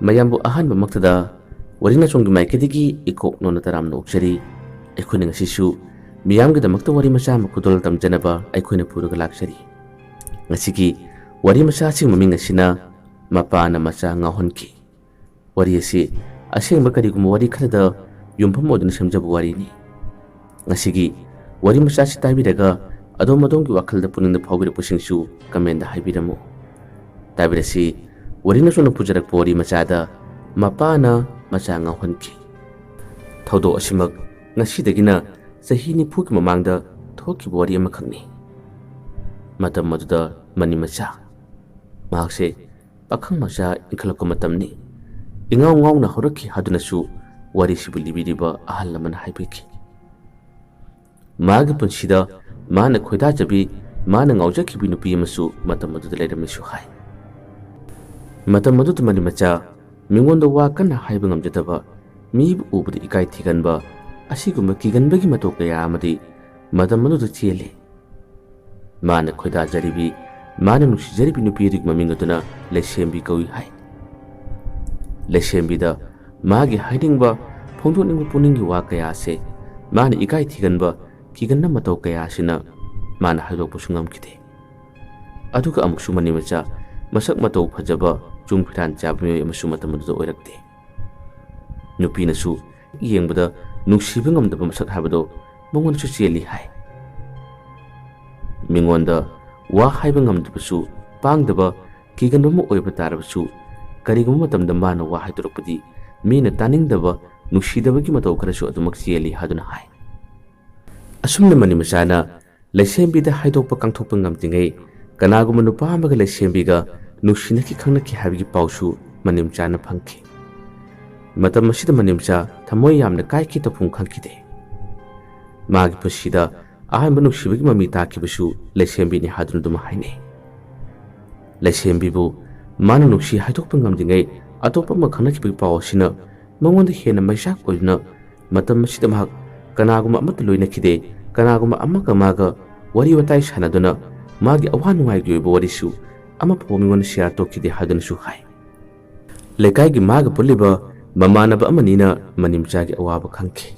mayambu ahanba maktada warina chonggi maikadigi ikok nona taram no ukjari aikoina ngasisu miyamgidamakta wari macha ama khudol tamjanaba aikoina puruga lakjari ngasigi wari macha sing maming asina mapana macha ngahonki wari asi asengba karigum wari khada yumpham oduna samjabu wari ni ngasigi wari macha si taibiraga adom adom ki wakhalda puninda phawgira pusingsu kamenda haibiramu tabirasi warina sona pujarak pori machada mapana macha ngahonki thodo asimak ngasidagina sahi ni phuki mamangda thoki bori ama khangni matam maduda mani macha mahakse pakhang macha inkhalako matamni ingaw ngaw na horaki hadunasu wari sibuli bidiba ahal laman haibiki magi punsida mana khoida jabi mana ngawjaki bi nupi amasu matam maduda leiramisu hai matam madu mani macha mingonda wa kana haiba ngamjataba mi ubudi ikai thiganba asigumba kiganbagi mato kaya amadi matam madu chele mana khoida jaribi mana nusi jaribi nupi rig mamingatuna lesembi kawi hai lesembi da magi haidingba phongdoningba puningi wa kaya se mana ikai thiganba kiganna mato kaya sina mana haidok pusungam kide aduga amuksu mani macha masak mato phajaba jungphiran chabume amasu matamadu oirakte nupinasu yengbada nuksiba ngamdaba masak habado mongonsu cheli hai mingonda wa haiba ngamdabasu pangdaba kiganbama oiba tarabasu kariguma matamda mana wa haidorakpadi mina taningdaba nuksidabagi matau kharasu adumak cheli haduna hai asumna mani machana laisembida haidokpa kangthokpa ngamtingai kanaguma nupa amaga laisembiga nusinaki khangnaki habigi pausu manimchana phangki matam masida manimcha thamoi yamna kaiki topung khangkide magi pusida ahanba nuksibagi mami takibasu laisembini haduna duma haine laisembibu mana nuksi haidokpa ngamdingai atopa ma khanaki bagi pawsina mongonda hena maisak oina matam masida mahak kanaguma amata loinakide kanaguma amaka maga wari watai sanaduna magi awan nungai gi warisu ama pomingon share tokide hadun su hai lekai gi maga puliba mamanaba amanina manimcha gi awaba khangki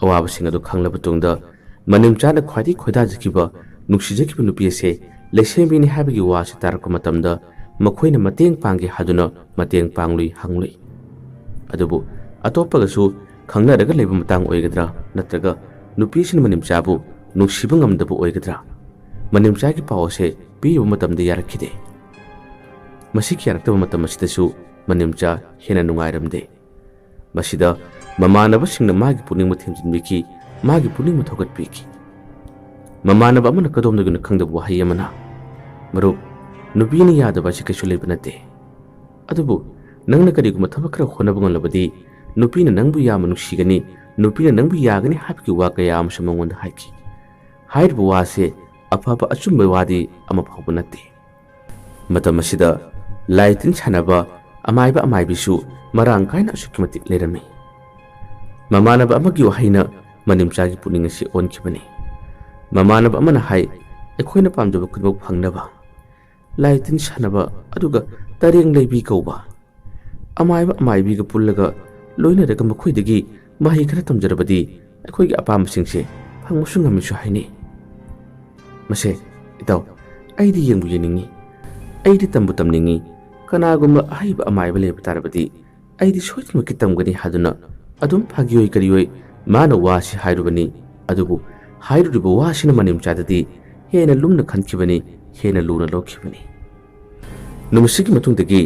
awaba singa do khangla butungda manimcha na khwadi khoida jikiba nuksije ki nupi ase lesembi ni habigi wa sitar ko matamda makhoina mateng pangi haduna mateng panglui hanglui adubu atopa ga su khangna daga leba matang oigadra natraga nupi sin manimcha bu nuksiba ngamdabu oigadra manimcha gi pawse piyu matamda yarakide masiki yarakta matam masidasu manimcha hena nungairamde masida mamanaba singna magi puning mathimjinbiki magi puning mathogat piki mamanaba amana kadom daguna khangdabu hayamana maru nubini yadaba sikaisu lebanate adubu nangna kariguma thabakra khonabu ngalabadi nupina nangbu yama nuksigani nupina nangbu yagani habki wa kaya amsamongonda haiki hairbu wase afaba achumba wadi ama phawba nate matam asida laitin chanaba amaiba amaibisu marang kaina asukimati lerami mamanaba amagi wahaina manimchagi puning asi onkibani mamanaba amana hai ekhoina pamjaba khudbok phangnaba laitin chanaba aduga tareng leibi kauba amaiba amaibiga pullaga loina daga makhoidagi mahi khara tamjarabadi ekhoigi apamsingse phangmusu ngamisu haini mase itaw aidi yengbu yeningi aidi tambu tamningi kanagumba ahaiba amaiba leba tarabadi aidi soitma kitamgani haduna adum phagiyoi kariyoi mana wasi hairubani adubu hairuba wasina manimchadadi hena lumna khankibani hena luna lokhibani numusigi matungdagi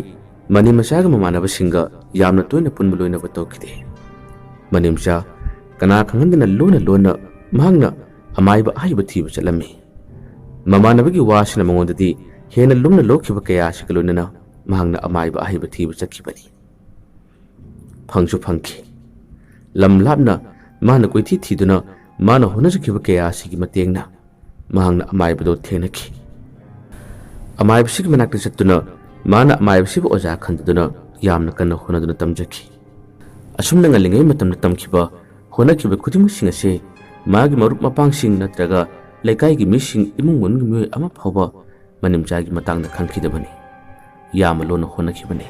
manimachaga mamanaba singa yamna toina punba loina batokide manimcha kana khangandana lona mahangna amaiba ahaiba thiba chalami mamanabagi wasina mangondadi hena lumna lokhiba kaya sikalunana mahangna amaiba ahaiba thiba chakhibani phangsu phangki lam lapna mana koithi thiduna mana honajkiba kaya sigi matengna mahangna amaiba do thenaki amaiba sigi manakta chattuna mana amaiba siba oja khandaduna yamna kana honaduna tamjaki asumna ngalingai matamna tamkhiba honakiba khudimuk singase magi marup mapangsing natraga lekai gi missing imung mon gi myoy ama phawba manimcha gi matang na khangkhidabani yama lona honakibani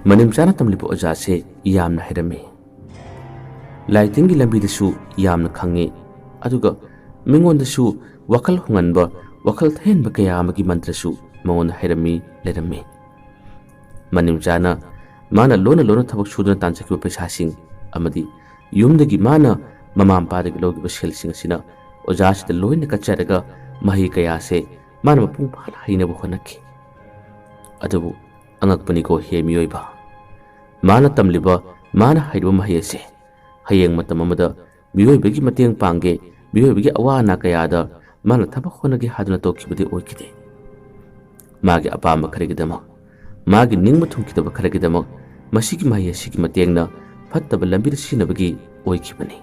ꯃꯅꯤꯝꯆꯥꯅ ꯇꯝꯂꯤꯕ ꯑꯣꯖꯥꯁꯦ ꯌꯥꯝꯅ ꯍꯩꯔꯝꯃꯤ, ꯂꯥꯏꯇꯤꯡꯒꯤ ꯂꯝꯕꯤꯗꯁꯨ ꯌꯥꯝꯅ ꯈꯪꯉꯤ, ꯑꯗꯨꯒ ꯃꯤꯉꯣꯟꯗꯁꯨ ꯋꯥꯈꯜ ꯍꯣꯡꯍꯟꯕ, ꯋꯥꯈꯜ ꯊꯩꯍꯟꯕ ꯀꯌꯥ ꯑꯃꯒꯤ ꯃꯟꯇ꯭ꯔꯁꯨ ꯃꯉꯣꯟꯗ ꯍꯩꯔꯝꯃꯤ ꯂꯩꯔꯝꯃꯤ꯫ ꯃꯅꯤꯝꯆꯥꯅ ꯃꯥꯅ ꯂꯣꯟꯅ ꯂꯣꯟꯅ ꯊꯕꯛ ꯁꯨꯗꯨꯅ ꯇꯥꯟꯖꯈꯤꯕ ꯄꯩꯁꯥꯁꯤꯡ ꯑꯃꯗꯤ ꯌꯨꯝꯗꯒꯤ ꯃꯥꯅ ꯃꯃꯥ ꯃꯄꯥꯗꯒꯤ ꯂꯧꯈꯤꯕ ꯁꯦꯜꯁꯤꯡ ꯑꯁꯤꯅ ꯑꯣꯖꯥꯁꯤꯗ ꯂꯣꯏꯅ ꯀꯠꯆꯔꯒ ꯃꯍꯩ ꯀꯌꯥꯁꯦ ꯃꯥꯅ ꯃꯄꯨꯡ ꯐꯥꯅ ꯍꯩꯅꯕ ꯍꯣꯠꯅꯈꯤ꯫ ꯑꯗꯨꯕꯨ ꯑꯉꯛꯄꯅꯤꯀꯣ ꯍꯦ ꯃꯤꯑꯣꯏꯕ, ꯃꯥꯅ ꯇꯝꯂꯤꯕ, ꯃꯥꯅ ꯍꯩꯔꯤꯕ ꯃꯍꯩ ꯑꯁꯤ ꯍꯌꯦꯡ ꯃꯇꯝ ꯑꯃꯗ ꯃꯤꯑꯣꯏꯕꯒꯤ ꯃꯇꯦꯡ ꯄꯥꯡꯒꯦ, ꯃꯤꯑꯣꯏꯕꯒꯤ ꯑꯋꯥ ꯑꯅꯥ ꯀꯌꯥꯗ ꯃꯥꯅ ꯊꯕꯛ ꯍꯣꯠꯅꯒꯦ ꯍꯥꯏꯗꯨꯅ ꯇꯧꯈꯤꯕꯗꯤ ꯑꯣꯏꯈꯤꯗꯦ꯫ ꯃꯥꯒꯤ ꯑꯄꯥꯝꯕ ꯈꯔꯒꯤꯗꯃꯛ, ꯃꯥꯒꯤ ꯅꯤꯡꯕ ꯊꯨꯡꯈꯤꯗꯕ ꯈꯔꯒꯤꯗꯃꯛ ꯃꯁꯤꯒꯤ ꯃꯍꯩ ꯑꯁꯤꯒꯤ ꯃꯇꯦꯡꯅ ꯐꯠꯇꯕ ꯂꯝꯕꯤꯗ ꯁꯤꯖꯤꯟꯅꯕꯒꯤ ꯑꯣꯏꯈꯤꯕꯅꯤ꯫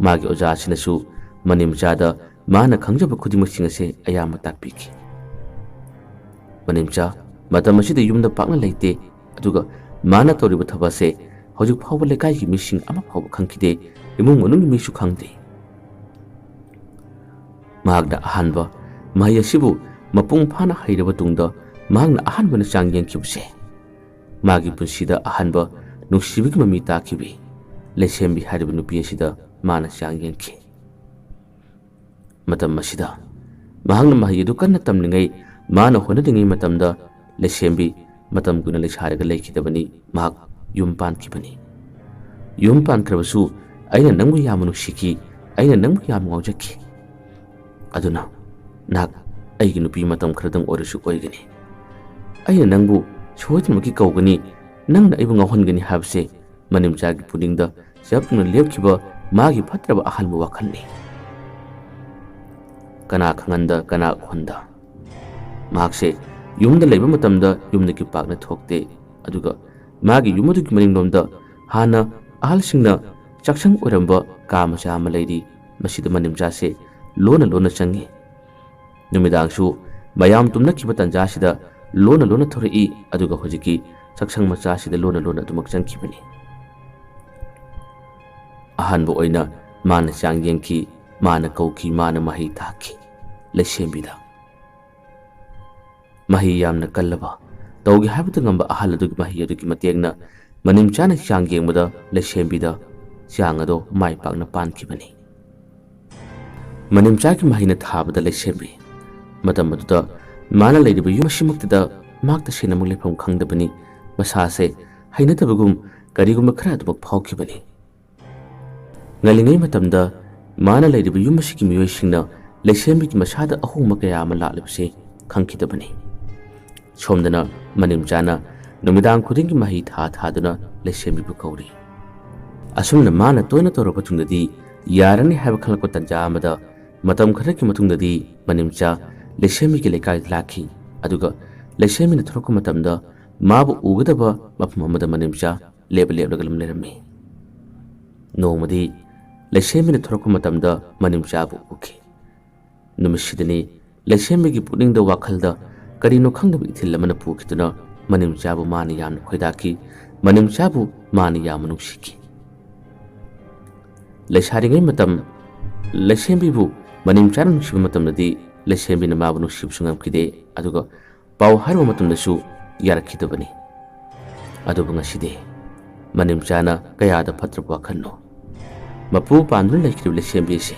ꯃꯥꯒꯤ ꯑꯣꯖꯥꯁꯤꯅꯁꯨ ꯃꯅꯤꯝꯆꯥꯗ ꯃꯥꯅ ꯈꯪꯖꯕ ꯈꯨꯗꯤꯡꯃꯛꯁꯤꯡ ꯑꯁꯤ ꯑꯌꯥꯝꯕ ꯇꯥꯛꯄꯤꯈꯤ꯫ ꯃꯅꯤꯝꯆꯥ ꯃꯇꯝ ꯑꯁꯤꯗ ꯌꯨꯝꯗ ꯄꯥꯛꯅ ꯂꯩꯇꯦ, ꯑꯗꯨꯒ ꯃꯥꯅ ꯇꯧꯔꯤꯕ ꯊꯕꯛ ꯑꯁꯤ ꯍꯧꯖꯤꯛ ꯐꯥꯎꯕ ꯂꯩꯀꯥꯏꯒꯤ ꯃꯤꯁꯤꯡ ꯑꯃ ꯐꯥꯎꯕ ꯈꯪꯈꯤꯗꯦ, ꯏꯃꯨꯡ ꯃꯅꯨꯡꯒꯤ ꯃꯤꯁꯨ ꯈꯪꯗꯦ꯫ ꯃꯍꯥꯛꯅ ꯑꯍꯥꯟꯕ ꯃꯍꯩ ꯑꯁꯤꯕꯨ ꯃꯄꯨꯡ ꯐꯥꯅ ꯍꯩꯔꯕ ꯇꯨꯡꯗ ꯃꯍꯥꯛꯅ ꯑꯍꯥꯟꯕꯅ ꯆꯥꯡ ꯌꯦꯡꯈꯤꯕꯁꯦ ꯃꯥꯒꯤ ꯄꯨꯟꯁꯤꯗ ꯑꯍꯥꯟꯕ ꯅꯨꯡꯁꯤꯕꯒꯤ ꯃꯃꯤ ꯇꯥꯈꯤꯕꯤ ꯂꯩꯁꯦꯝꯕꯤ ꯍꯥꯏꯔꯤꯕ ꯅꯨꯄꯤ ꯑꯁꯤꯗ ꯃꯥꯅ ꯆꯥꯡ ꯌꯦꯡꯈꯤ꯫ ꯃꯇꯝ ꯑꯁꯤꯗ ꯃꯍꯥꯛꯅ ꯃꯍꯩ ꯑꯗꯨ ꯀꯟꯅ ꯇꯝꯂꯤꯉꯩ, ꯃꯥꯅ ꯍꯣꯠꯅꯔꯤꯉꯩ ꯃꯇꯝꯗ ꯂꯩꯁꯦꯝꯕꯤ ꯃꯇꯝ ꯀꯨꯏꯅ ꯂꯩꯁꯥꯔꯒ ꯂꯩꯈꯤꯗꯕꯅꯤ, ꯃꯍꯥꯛ ꯌꯨꯝ ꯄꯥꯟꯈꯤꯕꯅꯤ꯫ ꯌꯨꯝ ꯄꯥꯟꯈ꯭ꯔꯕꯁꯨ ꯑꯩꯅ ꯅꯪꯕꯨ ꯌꯥꯝꯅ ꯅꯨꯡꯁꯤꯈꯤ, ꯑꯩꯅ ꯅꯪꯕꯨ ꯌꯥꯝꯅ ꯉꯥꯎꯖꯈꯤ, ꯑꯗꯨꯅ ꯅꯍꯥꯛ ꯑꯩꯒꯤ ꯅꯨꯄꯤ ꯃꯇꯝ ꯈꯔꯗꯪ ꯑꯣꯏꯔꯁꯨ ꯑꯣꯏꯒꯅꯤ, ꯑꯩꯅ ꯅꯪꯕꯨ ꯁꯣꯏꯗꯅꯃꯛꯀꯤ ꯀꯧꯒꯅꯤ, ꯅꯪꯅ ꯑꯩꯕꯨ ꯉꯥꯎꯍꯟꯒꯅꯤ ꯍꯥꯏꯕꯁꯦ ꯃꯅꯤꯝꯆꯥꯒꯤ ꯄꯨꯛꯅꯤꯡꯗ ꯆꯞꯅ ꯂꯦꯞꯈꯤꯕ ꯃꯥꯒꯤ ꯐꯠꯇ꯭ꯔꯕ ꯑꯍꯥꯟꯕ ꯋꯥꯈꯜꯅꯤ꯫ ꯀꯅꯥ ꯈꯪꯍꯟꯗ ꯀꯅꯥ ꯎꯍꯟꯗ ꯃꯍꯥꯛꯁꯦ ꯌꯨꯝꯗ ꯂꯩꯕ ꯃꯇꯝꯗ ꯌꯨꯝꯗꯒꯤ ꯄꯥꯛꯅ ꯊꯣꯛꯇꯦ, ꯑꯗꯨꯒ ꯃꯥꯒꯤ ꯌꯨꯝ ꯑꯗꯨꯒꯤ ꯃꯅꯤꯡꯂꯣꯝꯗ ꯍꯥꯟꯅ ꯑꯍꯜꯁꯤꯡꯅ ꯆꯥꯛꯁꯪ ꯑꯣꯏꯔꯝꯕ ꯀꯥ ꯃꯆꯥ ꯑꯃ ꯂꯩꯔꯤ, ꯃꯁꯤꯗ ꯃꯅꯤꯝꯆꯥꯁꯦ ꯂꯣꯟꯅ ꯂꯣꯟꯅ ꯆꯪꯉꯤ꯫ ꯅꯨꯃꯤꯗꯥꯡꯁꯨ ꯃꯌꯥꯝ ꯇꯨꯝꯅꯈꯤꯕ ꯇꯟꯖꯥꯁꯤꯗ ꯂꯣꯟꯅ ꯂꯣꯟꯅ ꯊꯣꯔꯛꯏ, ꯑꯗꯨꯒ ꯍꯧꯖꯤꯛꯀꯤ ꯆꯥꯛꯁꯪ ꯃꯆꯥꯁꯤꯗ ꯂꯣꯟꯅ ꯂꯣꯟꯅ ꯑꯗꯨꯃꯛ ꯆꯪꯈꯤꯕꯅꯤ꯫ ꯑꯍꯥꯟꯕ ꯑꯣꯏꯅ ꯃꯥꯅ ꯆꯥꯡ ꯌꯦꯡꯈꯤ, ꯃꯥꯅ ꯀꯧꯈꯤ, ꯃꯥꯅ ꯃꯍꯩ ꯇꯥꯈꯤ ꯂꯩꯁꯦꯝꯕꯤꯗ꯫ ꯃꯍꯩ ꯌꯥꯝꯅ ꯀꯜꯂꯕ, ꯇꯧꯒꯦ ꯍꯥꯏꯕꯗ ꯉꯝꯕ ꯑꯍꯜ ꯑꯗꯨꯒꯤ ꯃꯍꯩ ꯑꯗꯨꯒꯤ ꯃꯇꯦꯡꯅ ꯃꯅꯤꯝꯆꯥꯅ ꯆꯥꯡ ꯌꯦꯡꯕꯗ ꯂꯩꯁꯦꯝꯕꯤꯗ ꯆꯥꯡ ꯑꯗꯣ ꯃꯥꯏ ꯄꯥꯛꯅ ꯄꯥꯟꯈꯤꯕꯅꯤ꯫ ꯃꯅꯤꯝꯆꯥꯒꯤ ꯃꯍꯩꯅ ꯊꯥꯕꯗ ꯂꯩꯁꯦꯝꯕꯤ ꯃꯇꯝ ꯑꯗꯨꯗ ꯃꯥꯅ ꯂꯩꯔꯤꯕ ꯌꯨꯝ ꯑꯁꯤꯃꯛꯇꯗ ꯃꯍꯥꯛ ꯇꯁꯦꯡꯅꯃꯛ ꯂꯩꯐꯝ ꯈꯪꯗꯕꯅꯤ, ꯃꯁꯥꯁꯦ ꯍꯩꯅꯗꯕꯒꯨꯝ ꯀꯔꯤꯒꯨꯝꯕ ꯈꯔ ꯑꯗꯨꯃꯛ ꯐꯥꯎꯈꯤꯕꯅꯤ꯫ ꯉꯜꯂꯤꯉꯩ ꯃꯇꯝꯗ ꯃꯥꯅ ꯂꯩꯔꯤꯕ ꯌꯨꯝ ꯑꯁꯤꯒꯤ ꯃꯤꯑꯣꯏꯁꯤꯡꯅ ꯂꯩꯁꯦꯝꯕꯤꯒꯤ ꯃꯁꯥꯗ ꯑꯍꯣꯡꯕ ꯀꯌా ꯑꯃ ꯂꯥꯛꯂꯤꯕꯁꯤ ꯈꯪꯈꯤꯗꯕꯅꯤ꯫ ꯁꯣꯝꯗꯅ ꯃꯅꯤꯝꯆꯥꯅ ꯅꯨꯃꯤꯗꯥꯡ ꯈꯨꯗꯤꯡꯒꯤ ꯃꯍꯩ ꯊꯥꯗꯨꯅ ꯂꯩꯁꯦꯝꯕꯤꯕꯨ ꯀꯧꯔꯤ꯫ ꯑꯁꯨꯝꯅ ꯃꯥꯅ ꯇꯣꯏꯅ ꯇꯧꯔꯕ ꯇꯨꯡꯗꯗꯤ ꯌꯥꯔꯅꯤ ꯍꯥꯏꯕ ꯈꯪꯂꯛꯄ ꯇꯟꯖꯥ ꯑꯃꯗ ꯃꯇꯝ ꯈꯔꯒꯤ ꯃꯇꯨꯡꯗꯗꯤ ꯃꯅꯤꯝꯆꯥ ꯂꯩꯁꯦꯝꯕꯤꯒꯤ ꯂꯩꯀꯥꯏꯗ ꯂꯥꯛꯈꯤ, ꯑꯗꯨꯒ ꯂꯩꯁꯦꯝꯕꯤꯅ ꯊꯣꯔꯛꯄ ꯃꯇꯝꯗ ꯃꯥꯕꯨ ꯎꯒꯗꯕ ꯃꯐꯝ ꯑꯃꯗ ꯃꯅꯤꯝꯆꯥ ꯂꯦꯞꯂꯒ ꯂꯩꯔꯝꯃꯤ꯫ ꯅꯣꯡꯃꯗꯤ ꯂꯩꯁꯦꯝꯕꯤꯅ ꯊꯣꯔꯛꯄ ꯃꯇꯝꯗ ꯃꯅꯤꯝꯆꯥꯕꯨ ꯎꯈꯤ꯫ ꯅꯨꯃꯤꯠꯁꯤꯗꯅꯤ ꯂꯩꯁꯦꯝꯕꯤꯒꯤ ꯄꯨꯛꯅꯤꯡꯗ ꯋꯥꯈꯜꯗ ꯀꯔꯤꯅꯣ ꯈꯪꯗꯕ ꯏꯊꯤꯜ ꯑꯃꯅ ꯄꯨꯈꯤꯗꯨꯅ ꯃꯅꯤꯝꯆꯥꯕꯨ ꯃꯥꯅ ꯌꯥꯝꯅ ꯈꯣꯏꯗꯥꯈꯤ, ꯃꯅꯤꯝꯆꯥꯕꯨ ꯃꯥꯅ ꯌꯥꯝꯅ ꯅꯨꯡꯁꯤꯈꯤ꯫ ꯂꯩꯁꯥꯔꯤꯉꯩ ꯃꯇꯝ ꯂꯩꯁꯦꯝꯕꯤꯕꯨ ꯃꯅꯤꯝꯆꯥꯅ ꯅꯨꯡꯁꯤꯕ ꯃꯇꯝꯗꯗꯤ ꯂꯩꯁꯦꯝꯕꯤꯅ ꯃꯥꯕꯨ ꯅꯨꯡꯁꯤꯕꯁꯨ ꯉꯝꯈꯤꯗꯦ, ꯑꯗꯨꯒ ꯄꯥꯎ ꯍꯥꯏꯔꯨꯕ ꯃꯇꯝꯗꯁꯨ ꯌꯥꯔꯛꯈꯤꯗꯕꯅꯤ꯫ ꯑꯗꯨꯕꯨ ꯉꯁꯤꯗꯤ ꯃꯅꯤꯝꯆꯥꯅ ꯀꯌꯥꯗ ꯐꯠꯇ꯭ꯔꯕ ꯋꯥꯈꯜꯅꯣ, ꯃꯄꯨ ꯄꯥꯟꯗꯨꯅ ꯂꯩꯈꯤꯕ ꯂꯩꯁꯦꯝꯕꯤ ꯑꯁꯤ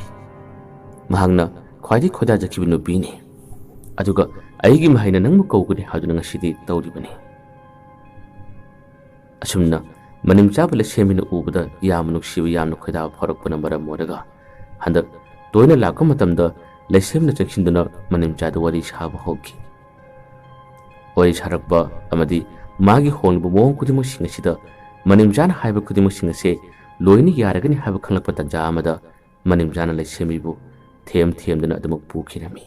ꯃꯍꯥꯛꯅ ꯈ꯭ꯋꯥꯏꯗꯒꯤ ꯈꯣꯏꯗꯥꯖꯈꯤꯕ ꯅꯨꯄꯤꯅꯤ, ꯑꯗꯨꯒ ꯑꯩꯒꯤ ꯃꯍꯩꯅ ꯅꯪꯕꯨ ꯀꯧꯒꯅꯤ ꯍꯥꯏꯗꯨꯅ ꯉꯁꯤꯗꯤ ꯇꯧꯔꯤꯕꯅꯤ꯫ ꯑꯁꯨꯝꯅ ꯃꯅꯤꯝꯆꯥꯕꯨ ꯂꯩꯁꯦꯝꯕꯤꯅ ꯎꯕꯗ ꯌꯥꯝꯅ ꯅꯨꯡꯁꯤꯕ, ꯌꯥꯝꯅ ꯈꯣꯏꯗꯥꯕ ꯐꯥꯎꯔꯛꯄꯅ ꯃꯔꯝ ꯑꯣꯏꯔꯒ ꯍꯟꯗꯛ ꯇꯣꯏꯅ ꯂꯥꯛꯄ ꯃꯇꯝꯗ ꯂꯩꯁꯦꯝꯕꯤꯅ ꯆꯪꯁꯤꯟꯗꯨꯅ ꯃꯅꯤꯝꯆꯥꯗ ꯋꯥꯔꯤ ꯁꯥꯕ ꯍꯧꯈꯤ꯫ ꯋꯥꯔꯤ ꯁꯥꯔꯛꯄ ꯑꯃꯗꯤ ꯃꯥꯒꯤ ꯍꯣꯡꯂꯤꯕ ꯃꯑꯣꯡ ꯈꯨꯗꯤꯡꯃꯛꯁꯤꯡ ꯑꯁꯤꯗ ꯃꯅꯤꯝꯆꯥꯅ ꯍꯥꯏꯕ ꯈꯨꯗꯤꯡꯃꯛꯁꯤꯡ ꯑꯁꯤ ꯂꯣꯏꯅ ꯌꯥꯔꯒꯅꯤ ꯍꯥꯏꯕ ꯈꯪꯂꯛꯄ ꯇꯟꯖꯥ ꯑꯃꯗ ꯃꯅꯤꯝꯆꯥꯅ ꯂꯩꯁꯦꯝꯕꯤꯕꯨ ꯊꯦꯝꯗꯨꯅ ꯑꯗꯨꯃꯛ ꯄꯨꯈꯤꯔꯝꯃꯤ꯫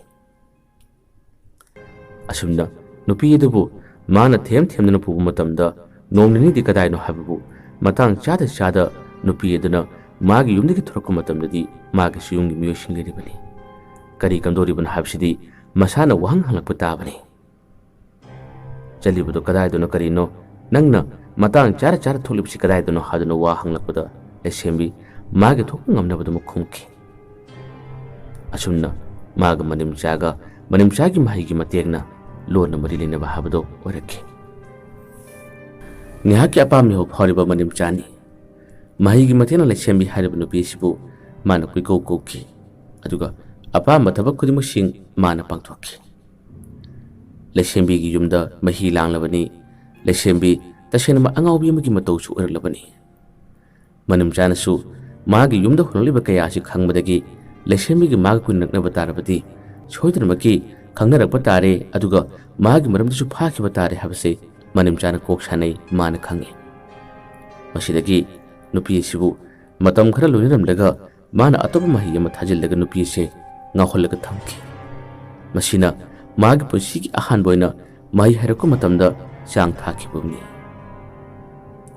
ꯑꯁꯨꯝꯅ ꯅꯨꯄꯤ ꯑꯗꯨꯕꯨ ꯃꯥꯅ ꯊꯦꯝꯗꯨꯅ ꯄꯨꯕ ꯃꯇꯝꯗ ꯅꯣꯡ ꯅꯤꯅꯤꯗꯤ ꯀꯗꯥꯏꯅꯣ ꯍꯥꯏꯕꯕꯨ ꯃꯇꯥꯡ ꯆꯥꯗ ꯅꯨꯄꯤ ꯑꯗꯨꯅ ꯃꯥꯒꯤ ꯌꯨꯝꯗꯒꯤ ꯊꯣꯔꯛꯄ ꯃꯇꯝꯗꯗꯤ ꯃꯥꯒꯤꯁꯨ ꯌꯨꯝꯒꯤ ꯃꯤꯑꯣꯏꯁꯤꯡ ꯂꯩꯔꯤꯕꯅꯤ꯫ ꯀꯔꯤ ꯀꯝꯗꯧꯔꯤꯕꯅꯣ ꯍꯥꯏꯕꯁꯤꯗꯤ ꯃꯁꯥꯅ ꯋꯥꯍꯪ ꯍꯪꯂꯛꯄ ꯇꯥꯕꯅꯤ꯫ ꯆꯠꯂꯤꯕꯗꯣ ꯀꯗꯥꯏꯗꯅꯣ, ꯀꯔꯤꯅꯣ, ꯅꯪꯅ ꯃꯇꯥꯡ ꯆꯥꯔ ꯊꯣꯛꯂꯤꯕꯁꯤ ꯀꯗꯥꯏꯗꯅꯣ ꯍꯥꯏꯗꯨꯅ ꯋꯥ ꯍꯪꯂꯛꯄꯗ ꯂꯩꯁꯦꯝꯕꯤ ꯃꯥꯒꯤ ꯊꯣꯛꯄ ꯉꯝꯅꯕꯗꯨꯃꯛ ꯈꯨꯝꯈꯤ꯫ ꯑꯁꯨꯝꯅ ꯃꯥꯒ ꯃꯅꯤꯝꯆꯥꯒꯤ ꯃꯍꯩꯒꯤ ꯃꯇꯦꯡꯅ ꯂꯣꯟꯅ ꯃꯔꯤ ꯂꯩꯅꯕ ꯍꯥꯏꯕꯗꯣ ꯑꯣꯏꯔꯛꯈꯤ꯫ ngahaki apam ho phoriba manim chani mahi gi matena lesembi harib nupi sibu mana kui ko ki aduga apam mathabak khudimuk sing mana pangthokki lesembi gi yumda mahi langlabani lesembi tasena angawbi magi matau su urlabani manim chana su magi yumda hunliba kaya si khangmadagi lesembi gi mag kun nakna batarabati soidna maki khangnarakpa tare aduga magi maramda su phaki batare habse manim chana kok sanai mana khangi masidagi nupi sibu matam khara loiramlaga mana atoba mahi ama thajillaga nupi se ngahollaga thamki masina magi pusigi ahan boina mahi harako matamda sang thaki bumni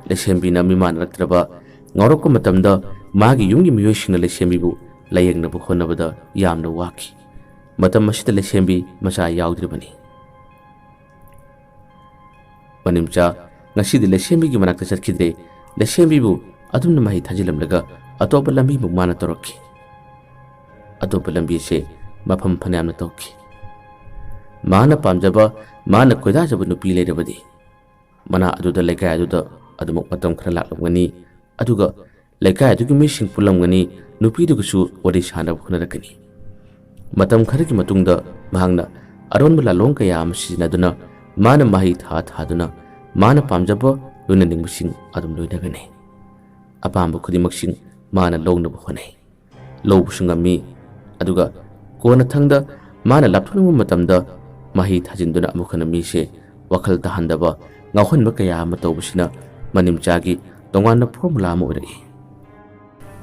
lesembi na miman raktraba ngoroko matamda magi yungi miyoshina lesembi bu layengna bu khonabada yamna waki matam masida lesembi masa yaudribani manimcha ngasidi lesembi gi manakta chatkidre lesembi bu adumna mahi thajilamlaga atopa lambi bu mana torokki atopa lambi se mafam phanamna tokki mana pamjaba mana koida jaba nupi leirabadi mana aduda lekai aduda adumuk matam khara laklamgani aduga lekai adugi mising pulamgani nupi dugusu wari sana bhunarakani matam kharagi matungda mahangna aronba lalong kaya ama sizinaduna mana mahi thaduna mana pamjaba loina ningmusing adum loinagani apamba khudimaksing mana longnabu honai lobusungami aduga kona thangda mana lapthunung matamda mahi thajinduna amukhana mise wakhal tahandaba ngahonba kaya ama tawbusina manimchagi tonganna formula ama orai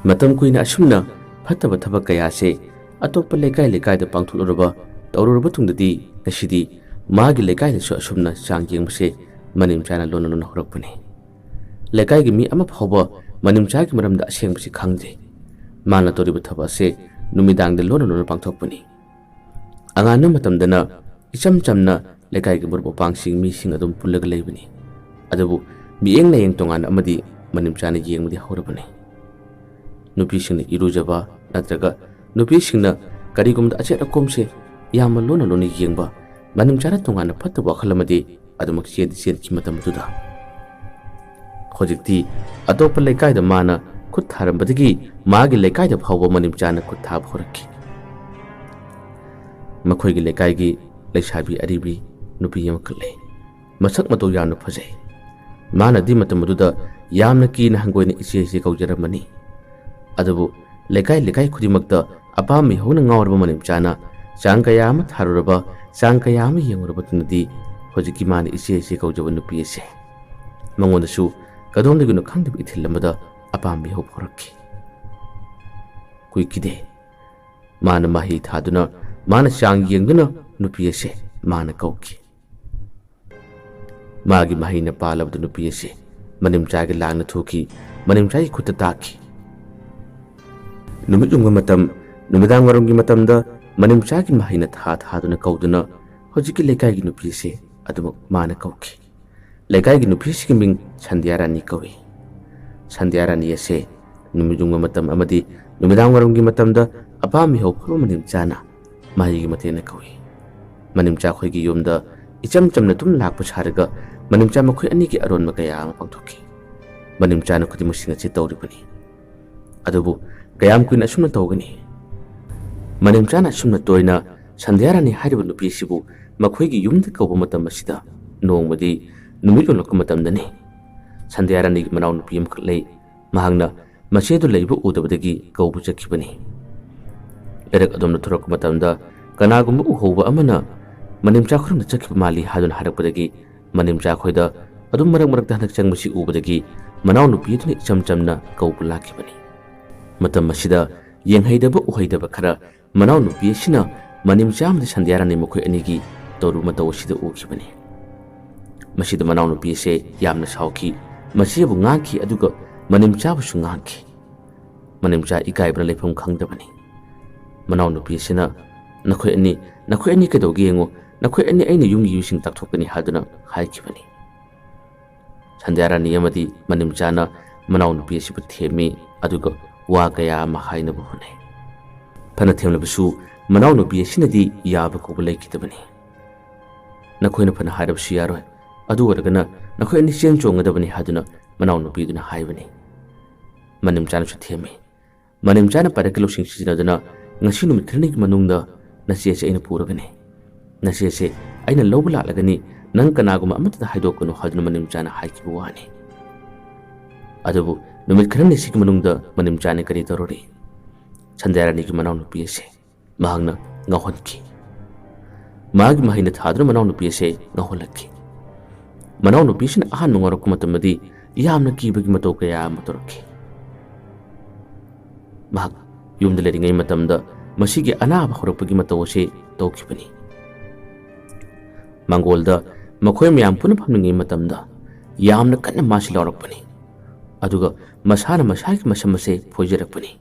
matam kuina asumna phattaba thabak kaya se atoppa lekai lekai da pangthuluraba tawruraba tungdadi ngasidi magi lekai da su asumna sang yengbse manimchana lona lona horakpani lekai gi mi ama phawba manimchagi maramda asengbsi khangde mana toriba thaba se numidang de lona lona pangthokpani angana matamdana icham chamna lekai gi burbo pangsing mi sing adum pullaga leibani adabu mieng na yeng tongan amadi manimchana yengmudi horabani nupi singna irujaba natraga nupi singna karigumda achera komse yama lona lona yengba manimchana tongan phatta wakhalamadi adumak chedi chen kimatamduda hojikti atopa lekai da mana khut tharambadagi magi lekai da phawba manimchana khut thab horakki makhoi gi lekai gi leisabi aribi nupi yamakkale masak mato yamna phajai mana di matamududa yamna ki na hangoina iche iche kaujaramani adabu lekai lekai khudimakta apami hona ngawrba manimchana changkaya ama tharuraba changkaya ama yenguraba tunadi hojiki mana iche iche kaujaba nupi ase mangonda su kadongdagino khangdib ithillamada apami ho phorakki kuikide mana mahi thaduna mana chang yengduna nupi ase mana kauki magi mahi na palabdu nupi ase manimchagi langna thuki manimchagi khutta taki numijunga matam numidang warumgi matamda manimchagi mahi na thaduna kauduna hojiki lekai gi nupi ase adumuk mana kauki lekai gi nupi sigi ming Sandhyarani kawi Sandhyarani ase numijunga matam amadi numidang warumgi matamda apami ho phoro manimchana mahi gi matena kawi manimcha khoi gi yumda icham chamna tum lakpa saraga manimcha makhoi ani ki aron makaya ama pangthoki manimcha na khudi musinga che tawribani adubu kayam kuin asumna tawgani manimcha na asumna toina Sandhyarani hariba nupi sibu makhoi gi yumda kawba matam asida nongmadi numilo lokka matamdani Sandhyarani gi manaw nupi amkhak lei mahangna machedu leiba udabadagi kawbu chakhibani erak adomna thurak matamda kanagumba uhouba amana manimcha khurumda chakhiba mali hadun harakpadagi manimcha khoida adum marak marak hanak changmasi ubadagi manaw nupi tuni icham chamna kawbu lakhibani matam masida yenghaidaba uhaidaba khara manaw nupi sina manimcha amda Sandhyarani makhoi anigi toru mataw sida ukhibani masida manaw nupi se yamna sauki masibu ngaki aduga manimcha bu sungaki manimcha ikaibra lepham khangdabani manaw nupi sina nakhoi ani kadawgi yengo nakhoi ani aina yungi yusing takthokani haduna haikibani Sandhyarani amadi manimchana manaw nupi sibu themi aduga wa kaya ma haina bu hone phana themlabusu manaw nupi sinadi yaba ko lekitabani nakhoi na phana harabsu yaroi ꯑꯗꯨ ꯑꯣꯏꯔꯒꯅ ꯅꯈꯣꯏ ꯑꯅꯤ ꯆꯦꯟ ꯆꯣꯡꯒꯗꯕꯅꯤ ꯍꯥꯏꯗꯨꯅ ꯃꯅꯥꯎꯅꯨꯄꯤꯗꯨꯅ ꯍꯥꯏꯕꯅꯤ꯫ ꯃꯅꯤꯝꯆꯥꯅꯁꯨ ꯊꯦꯝꯃꯤ꯫ ꯃꯅꯤꯝꯆꯥꯅ ꯄꯥꯏꯔꯛꯀꯤ ꯂꯧꯁꯤꯡ ꯁꯤꯖꯤꯟꯅꯗꯨꯅ ꯉꯁꯤ ꯅꯨꯃꯤꯠ ꯈꯔꯅꯤꯒꯤ ꯃꯅꯨꯡꯗ ꯅꯆꯦꯁꯦ ꯑꯩꯅ ꯄꯨꯔꯒꯅꯤ, ꯅꯆꯦꯁꯦ ꯑꯩꯅ ꯂꯧꯕ ꯂꯥꯛꯂꯒꯅꯤ, ꯅꯪ ꯀꯅꯥꯒꯨꯝꯕ ꯑꯃꯠꯇꯗ ꯍꯥꯏꯗꯣꯛꯀꯅꯨ ꯍꯥꯏꯗꯨꯅ ꯃꯅꯤꯝꯆꯥꯅ ꯍꯥꯏꯈꯤꯕ ꯋꯥꯅꯤ꯫ ꯑꯗꯨꯕꯨ ꯅꯨꯃꯤꯠ ꯈꯔꯅꯤꯁꯤꯒꯤ ꯃꯅꯨꯡꯗ ꯃꯅꯤꯝꯆꯥꯅ ꯀꯔꯤ ꯇꯧꯔꯨꯔꯤ? ꯁꯟꯙ꯭ꯌꯥꯔꯥꯅꯤꯒꯤ ꯃꯅꯥꯎꯅꯨꯄꯤ ꯑꯁꯦ ꯃꯍꯥꯛꯅ ꯉꯥꯎꯍꯟꯈꯤ꯫ ꯃꯥꯒꯤ ꯃꯍꯩꯅ ꯊꯥꯗꯨꯅ ꯃꯅꯥꯎꯅꯨꯄꯤ ꯑꯁꯦ ꯉꯥꯎꯍꯜꯂꯛꯈꯤ꯫ ꯃꯅꯥꯎꯅꯨꯄꯤꯁꯤꯅ ꯑꯍꯥꯟꯕ ꯉꯥꯎꯔꯛꯄ ꯃꯇꯝꯗꯗꯤ ꯌꯥꯝꯅ ꯀꯤꯕꯒꯤ ꯃꯇꯧ ꯀꯌꯥ ꯑꯃ ꯇꯧꯔꯛꯈꯤ꯫ ꯃꯍꯥꯛ ꯌꯨꯝꯗ ꯂꯩꯔꯤꯉꯩ ꯃꯇꯝꯗ ꯃꯁꯤꯒꯤ ꯑꯅꯥꯕ ꯍꯧꯔꯛꯄꯒꯤ ꯃꯇꯧ ꯑꯁꯤ ꯇꯧꯈꯤꯕꯅꯤ꯫ ꯃꯥꯡꯒꯣꯜꯗ ꯃꯈꯣꯏ ꯃꯌꯥꯝ ꯄꯨꯟꯅ ꯐꯝꯂꯤꯉꯩ ꯃꯇꯝꯗ ꯌꯥꯝꯅ ꯀꯟꯅ ꯃꯥꯁꯤ ꯂꯥꯎꯔꯛꯄꯅꯤ, ꯑꯗꯨꯒ ꯃꯁꯥꯅ ꯃꯁꯥꯒꯤ ꯃꯁꯝ ꯑꯁꯦ ꯐꯣꯏꯖꯔꯛꯄꯅꯤ꯫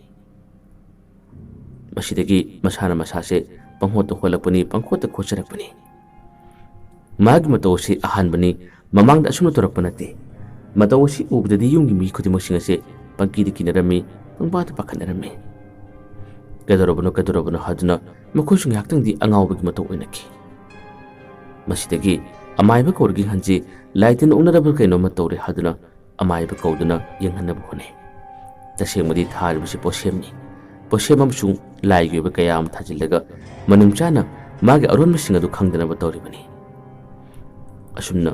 ꯃꯁꯤꯗꯒꯤ ꯃꯁꯥꯅ ꯃꯁꯥꯁꯦ ꯄꯪꯍꯣꯠꯇ ꯍꯣꯠꯂꯛꯄꯅꯤ, ꯄꯪꯈꯣꯠꯇ ꯈꯣꯠꯆꯔꯛꯄꯅꯤ꯫ ꯃꯥꯒꯤ ꯃꯇꯧ ꯑꯁꯤ ꯑꯍꯥꯟꯕꯅꯤ, ꯃꯃꯥꯡꯗ ꯑꯁꯨꯝꯅ ꯇꯧꯔꯛꯄ ꯅꯠꯇꯦ꯫ ꯃꯇꯧ ꯑꯁꯤ ꯎꯕꯗꯗꯤ ꯌꯨꯝꯒꯤ ꯃꯤ ꯈꯨꯗꯤꯡꯃꯛꯁꯤꯡ ꯑꯁꯦ ꯄꯪꯀꯤꯗ ꯀꯤꯅꯔꯝꯃꯤ, ꯄꯪꯄꯥꯗ ꯄꯥꯈꯠꯅꯔꯝꯃꯤ꯫ ꯀꯩꯗꯧꯔꯕꯅꯣ ꯍꯥꯏꯗꯨꯅ ꯃꯈꯣꯏꯁꯨ ꯉꯥꯏꯍꯥꯛꯇꯪꯗꯤ ꯑꯉꯥꯎꯕꯒꯤ ꯃꯇꯧ ꯑꯣꯏꯅꯈꯤ꯫ ꯃꯁꯤꯗꯒꯤ ꯑꯃꯥꯏꯕ ꯀꯧꯔꯒꯤ ꯍꯟꯖꯤ ꯂꯥꯏꯇꯤꯟ ꯑꯣꯛꯅꯔꯕ ꯀꯩꯅꯣꯝꯃ ꯇꯧꯔꯦ ꯍꯥꯏꯗꯨꯅ ꯑꯃꯥꯏꯕ ꯀꯧꯗꯨꯅ ꯌꯦꯡꯍꯟꯅꯕ ꯍꯣꯠꯅꯩ꯫ ꯇꯁꯦꯡꯕꯗꯤ ꯊꯥꯔꯤꯕꯁꯤ ꯄꯣꯠꯁꯦꯝꯅꯤ꯫ ꯄꯣꯠꯁꯦꯝ ꯑꯃꯁꯨꯡ ꯂꯥꯏꯒꯤ ꯑꯣꯏꯕ ꯀꯌꯥ ꯑꯃ ꯊꯥꯖꯤꯜꯂꯒ ꯃꯅꯤꯝꯆꯥꯅ ꯃꯥꯒꯤ ꯑꯔꯣꯟꯕꯁꯤꯡ ꯑꯗꯨ ꯈꯪꯗꯅꯕ ꯇꯧꯔꯤꯕꯅꯤ꯫ ꯑꯁꯨꯝꯅ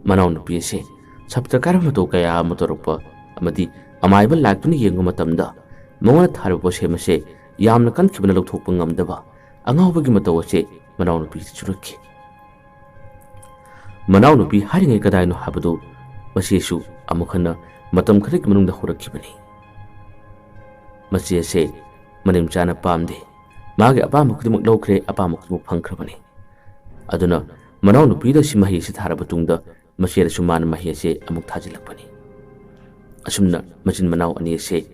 ꯃꯅꯥꯎꯅꯨꯄꯤ ꯑꯁꯦ ꯁꯞꯇ꯭ꯔ ꯀꯥꯏꯔꯕ ꯃꯇꯧ ꯀꯌꯥ ꯑꯃ ꯇꯧꯔꯛꯄ ꯑꯃꯗꯤ ꯑꯃꯥꯏꯕ ꯂꯥꯛꯇꯨꯅ ꯌꯦꯡꯕ ꯃꯇꯝꯗ ꯃꯉꯣꯟꯗ ꯊꯥꯔꯤꯕ ꯄꯣꯠꯁꯦꯝ ꯑꯁꯦ ꯌꯥꯝꯅ ꯀꯟꯈꯤꯕꯅ ꯂꯧꯊꯣꯛꯄ ꯉꯝꯗꯕ ꯑꯉꯥꯎꯕꯒꯤ ꯃꯇꯧ ꯑꯁꯦ ꯃꯅꯥꯎꯅꯨꯄꯤꯗ ꯆꯨꯔꯛꯈꯤ꯫ ꯃꯅꯥꯎꯅꯨꯄꯤ ꯍꯥꯏꯔꯤꯉꯩ ꯀꯗꯥꯏꯅꯣ ꯍꯥꯏꯕꯗꯨ ꯃꯆꯦꯁꯨ ꯑꯃꯨꯛ ꯍꯟꯅ ꯃꯇꯝ ꯈꯔꯒꯤ ꯃꯅꯨꯡꯗ ꯍꯧꯔꯛꯈꯤꯕꯅꯤ꯫ ꯃꯆꯦ ꯑꯁꯦ ꯃꯅꯤꯝꯆꯥꯅ ꯄꯥꯝꯗꯦ, ꯃꯥꯒꯤ ꯑꯄꯥꯝꯕ ꯈꯨꯗꯤꯡꯃꯛ ꯂꯧꯈ꯭ꯔꯦ, ꯑꯄꯥꯝꯕ ꯈꯨꯗꯤꯡꯃꯛ ꯐꯪꯈ꯭ꯔꯕꯅꯤ꯫ ꯑꯗꯨꯅ ꯃꯅꯥꯎꯅꯨꯄꯤꯗ ꯁꯤ ꯃꯍꯩ ꯑꯁꯤ ꯊꯥꯔꯕ ꯇꯨꯡꯗ ꯃꯆꯦꯗꯁꯨ ꯃꯥꯅ ꯃꯍꯩ ꯑꯁꯦ ꯑꯃꯨꯛ ꯊꯥꯖꯤꯜꯂꯛꯄꯅꯤ꯫ ꯑꯁꯨꯝꯅ ꯃꯆꯤꯟ ꯃꯅꯥꯎ ꯑꯅꯤ ꯑꯁꯦ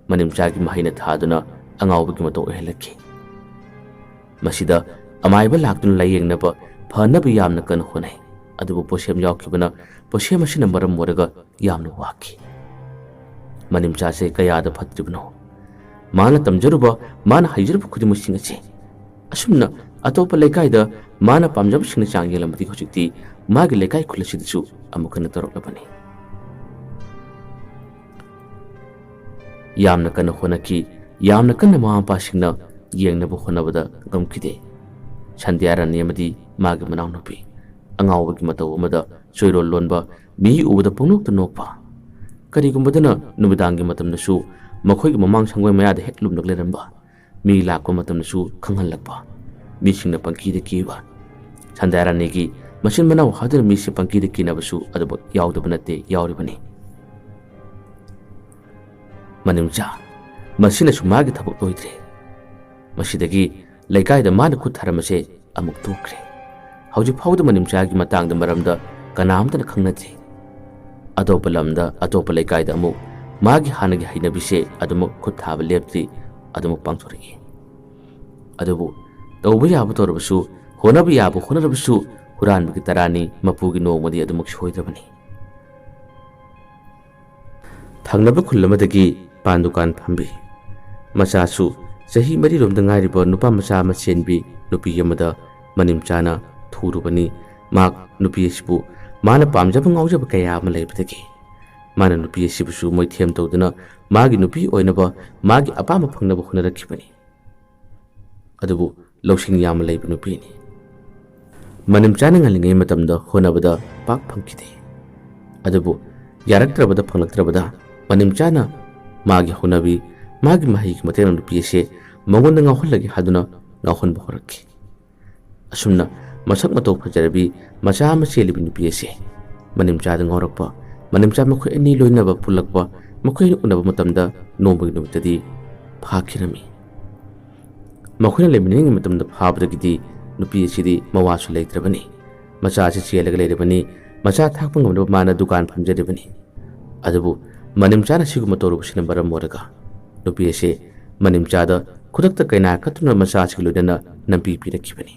ꯃꯅꯤꯝꯆꯥꯒꯤ ꯃꯍꯩꯅ ꯊꯥꯗꯨꯅ ꯑꯉꯥꯎꯕꯒꯤ ꯃꯇꯧ ꯑꯣꯏꯍꯜꯂꯛꯈꯤ꯫ ꯃꯁꯤꯗ ꯑꯃꯥꯏꯕ ꯂꯥꯛꯇꯨꯅ ꯂꯥꯌꯦꯡꯅꯕ ꯐꯅꯕ ꯌꯥꯝꯅ ꯀꯟꯅ ꯍꯣꯠꯅꯩ, ꯑꯗꯨꯕꯨ ꯄꯣꯠꯁꯦꯝ ꯌꯥꯎꯈꯤꯕꯅ ꯄꯣꯠꯁꯦꯝ ꯑꯁꯤꯅ ꯃꯔꯝ ꯑꯣꯏꯔꯒ ꯌꯥꯝꯅ ꯋꯥꯈꯤ꯫ ꯃꯅꯤꯝꯆꯥꯁꯦ ꯀꯌꯥꯗ ꯐꯠꯇ꯭ꯔꯤꯕꯅꯣ! ꯃꯥꯅ ꯇꯝꯖꯔꯨꯕ, ꯃꯥꯅ ꯍꯩꯖꯔꯨꯕ ꯈꯨꯗꯤꯡꯃꯛꯁꯤꯡ ꯑꯁꯤ ꯑꯁꯨꯝꯅ ꯑꯇꯣꯞꯄ ꯂꯩꯀꯥꯏꯗ ꯃꯥꯅ ꯄꯥꯝꯖꯕꯁꯤꯡꯅ ꯆꯥꯡ ꯌꯦꯡꯂꯝꯕꯗꯤ ꯍꯧꯖꯤꯛꯇꯤ ꯃꯥꯒꯤ ꯂꯩꯀꯥꯏ ꯈꯨꯜ ꯑꯁꯤꯗꯁꯨ ꯑꯃꯨꯛ ꯍꯟꯅ ꯇꯧꯔꯛꯂꯕꯅꯤ꯫ ꯌꯥꯝꯅ ꯀꯟꯅ ꯍꯣꯠꯅꯈꯤ, ꯌꯥꯝꯅ ꯀꯟꯅ ꯃꯃꯥ ꯃꯄꯥꯁꯤꯡꯅ ꯌꯦꯡꯅꯕ ꯍꯣꯠꯅꯕꯗ ꯉꯝꯈꯤꯗꯦ꯫ ꯁꯟꯙ꯭ꯌꯥꯔꯥꯅꯤ ꯑꯃꯗꯤ ꯃꯥꯒꯤ ꯃꯅꯥꯎꯅꯨꯄꯤ ꯑꯉꯥꯎꯕꯒꯤ ꯃꯇꯧ ꯑꯃꯗ ꯆꯣꯏꯔꯣꯜ ꯂꯣꯟꯕ, ꯃꯤ ꯎꯕꯗ ꯄꯪꯅꯣꯛꯇ ꯅꯣꯛꯄ, ꯀꯔꯤꯒꯨꯝꯕꯗꯅ ꯅꯨꯃꯤꯗꯥꯡꯒꯤ ꯃꯇꯝꯗꯁꯨ ꯃꯈꯣꯏꯒꯤ ꯃꯃꯥꯡ ꯁꯪꯒꯣꯏ ꯃꯌꯥꯗ ꯍꯦꯛ ꯂꯨꯝꯂꯛ ꯂꯩꯔꯝꯕ, ꯃꯤ ꯂꯥꯛꯄ ꯃꯇꯝꯗꯁꯨ ꯈꯪꯍꯜꯂꯛꯄ, ꯃꯤꯁꯤꯡꯅ ꯄꯪꯀꯤꯗ ꯀꯤꯕ꯫ ꯁꯟꯙ꯭ꯌꯥꯔꯥꯅꯤꯒꯤ ꯃꯆꯤꯟ ꯃꯅꯥꯎ ꯍꯥꯏꯗꯨꯅ ꯃꯤꯁꯦ ꯄꯪꯀꯤꯗ ꯀꯤꯅꯕꯁꯨ ꯑꯗꯨꯃꯛ ꯌꯥꯎꯗꯕ ꯅꯠꯇꯦ, ꯌꯥꯎꯔꯤꯕꯅꯤ꯫ ꯃꯅꯤꯝꯆꯥ ꯃꯁꯤꯅꯁꯨ ꯃꯥꯒꯤ ꯊꯕꯛ ꯂꯣꯏꯗ꯭ꯔꯦ꯫ ꯃꯁꯤꯗꯒꯤ ꯂꯩꯀꯥꯏꯗ ꯃꯥꯅ ꯈꯨꯠ ꯊꯥꯔꯝꯕꯁꯦ ꯑꯃꯨꯛ ꯇꯣꯛꯈ꯭ꯔꯦ꯫ ꯍꯧꯖꯤꯛ ꯐꯥꯎꯕꯗ ꯃꯅꯤꯝꯆꯥꯒꯤ ꯃꯇꯥꯡꯗ ꯃꯔꯝꯗ ꯀꯅꯥꯝꯇꯅ ꯈꯪꯅꯗ꯭ꯔꯤ꯫ ꯑꯇꯣꯞꯄ ꯂꯝꯗ, ꯑꯇꯣꯞꯄ ꯂꯩꯀꯥꯏꯗ ꯑꯃꯨꯛ ꯃꯥꯒꯤ ꯍꯥꯟꯅꯒꯤ ꯍꯩꯅꯕꯤꯁꯦ ꯑꯗꯨꯃꯛ ꯈꯨꯠ ꯊꯥꯕ ꯂꯦꯞꯇ꯭ꯔꯤ, ꯑꯗꯨꯃꯛ ꯄꯥꯡꯊꯣꯔꯛꯏ꯫ ꯑꯗꯨꯕꯨ ꯇꯧꯕ ꯌꯥꯕ ꯇꯧꯔꯕꯁꯨ, ꯍꯣꯠꯅꯕ ꯌꯥꯕ ꯍꯣꯠꯅꯔꯕꯁꯨ ꯍꯨꯔꯥꯟꯕꯒꯤ ꯇꯔꯥꯅꯤ, ꯃꯄꯨꯒꯤ ꯅꯣꯡꯃꯗꯤ ꯑꯗꯨꯃꯛ ꯁꯣꯏꯗ꯭ꯔꯕꯅꯤ꯫ ꯊꯪꯅꯕ ꯈꯨꯜ ꯑꯃꯗꯒꯤ ꯄꯥꯟ ꯗꯨꯀꯥꯟ ꯐꯝꯕꯤ, ꯃꯆꯥꯁꯨ ꯆꯍꯤ 4 ꯉꯥꯏꯔꯤꯕ ꯅꯨꯄꯥ ꯃꯆꯥ ꯑꯃ ꯆꯦꯟꯕꯤ ꯅꯨꯄꯤ ꯑꯃꯗ ꯃꯅꯤꯝꯆꯥꯅ ꯊꯨꯔꯨꯕꯅꯤ꯫ ꯃꯍꯥꯛ ꯅꯨꯄꯤ ꯑꯁꯤꯕꯨ ꯃꯥꯅ ꯄꯥꯝꯖꯕ ꯉꯥꯎꯖꯕ ꯀꯌꯥ ꯑꯃ ꯂꯩꯕꯗꯒꯤ ꯃꯥꯅ ꯅꯨꯄꯤ ꯑꯁꯤꯕꯨꯁꯨ ꯃꯣꯏꯊꯦꯝ ꯇꯧꯗꯨꯅ ꯃꯥꯒꯤ ꯅꯨꯄꯤ ꯑꯣꯏꯅꯕ, ꯃꯥꯒꯤ ꯑꯄꯥꯝꯕ ꯐꯪꯅꯕ ꯍꯣꯠꯅꯔꯛꯈꯤꯕꯅꯤ꯫ ꯑꯗꯨꯕꯨ ꯂꯧꯁꯤꯡ ꯌꯥꯝꯅ ꯂꯩꯕ ꯅꯨꯄꯤꯅꯤ꯫ ꯃꯅꯤꯝꯆꯥꯅ ꯉꯜꯂꯤꯉꯩ ꯃꯇꯝꯗ ꯍꯣꯠꯅꯕꯗ ꯄꯥꯛ ꯐꯪꯈꯤꯗꯦ꯫ ꯑꯗꯨꯕꯨ ꯌꯥꯔꯛꯇ꯭ꯔꯕꯗ, ꯐꯪꯂꯛꯇ꯭ꯔꯕꯗ ꯃꯅꯤꯝꯆꯥꯅ ꯃꯥꯒꯤ ꯍꯣꯠꯅꯕꯤ, ꯃꯥꯒꯤ ꯃꯍꯩꯒꯤ ꯃꯇꯦꯡꯅ ꯅꯨꯄꯤ ꯑꯁꯦ ꯃꯉꯣꯟꯗ ꯉꯥꯎꯍꯜꯂꯒꯦ ꯍꯥꯏꯗꯨꯅ ꯉꯥꯎꯍꯟꯕ ꯍꯧꯔꯛꯈꯤ꯫ ꯑꯁꯨꯝꯅ ꯃꯁꯛ ꯃꯇꯧ ꯐꯖꯔꯕꯤ ꯃꯆꯥ ꯑꯃ ꯆꯦꯜꯂꯤꯕ ꯅꯨꯄꯤ ꯑꯁꯦ ꯃꯅꯤꯝꯆꯥꯗ ꯉꯥꯎꯔꯛꯄ, ꯃꯅꯤꯝꯆꯥ ꯃꯈꯣꯏ ꯑꯅꯤ ꯂꯣꯏꯅꯕ ꯄꯨꯜꯂꯛꯄ, ꯃꯈꯣꯏꯅ ꯎꯅꯕ ꯃꯇꯝꯗ ꯅꯣꯡꯃꯒꯤ ꯅꯨꯃꯤꯠꯇꯗꯤ ꯐꯥꯈꯤꯔꯝꯃꯤ꯫ ꯃꯈꯣꯏꯅ ꯂꯩꯃꯤꯟꯅꯔꯤꯉꯩ ꯃꯇꯝꯗ ꯐꯥꯕꯗꯒꯤꯗꯤ ꯅꯨꯄꯤ ꯑꯁꯤꯗꯤ ꯃꯋꯥꯁꯨ ꯂꯩꯇ꯭ꯔꯕꯅꯤ꯫ ꯃꯆꯥ ꯑꯁꯤ ꯆꯦꯜꯂꯒ ꯂꯩꯔꯕꯅꯤ, ꯃꯆꯥ ꯊꯥꯛꯄ ꯉꯝꯅꯕ ꯃꯥꯅ ꯗꯨꯀꯥꯟ ꯐꯝꯖꯔꯤꯕꯅꯤ꯫ ꯑꯗꯨꯕꯨ ꯃꯅꯤꯝꯆꯥꯅ ꯁꯤꯒꯨꯝꯕ ꯇꯧꯔꯨꯕꯁꯤꯅ ꯃꯔꯝ ꯑꯣꯏꯔꯒ ꯅꯨꯄꯤ ꯑꯁꯤ ꯃꯅꯤꯝꯆꯥꯗ ꯈꯨꯗꯛꯇ ꯀꯩꯅꯥ ꯀꯠꯇꯨꯅ ꯃꯆꯥꯁꯤꯒ ꯂꯣꯏꯅꯅ ꯅꯝꯄꯤ ꯄꯤꯔꯛꯈꯤꯕꯅꯤ꯫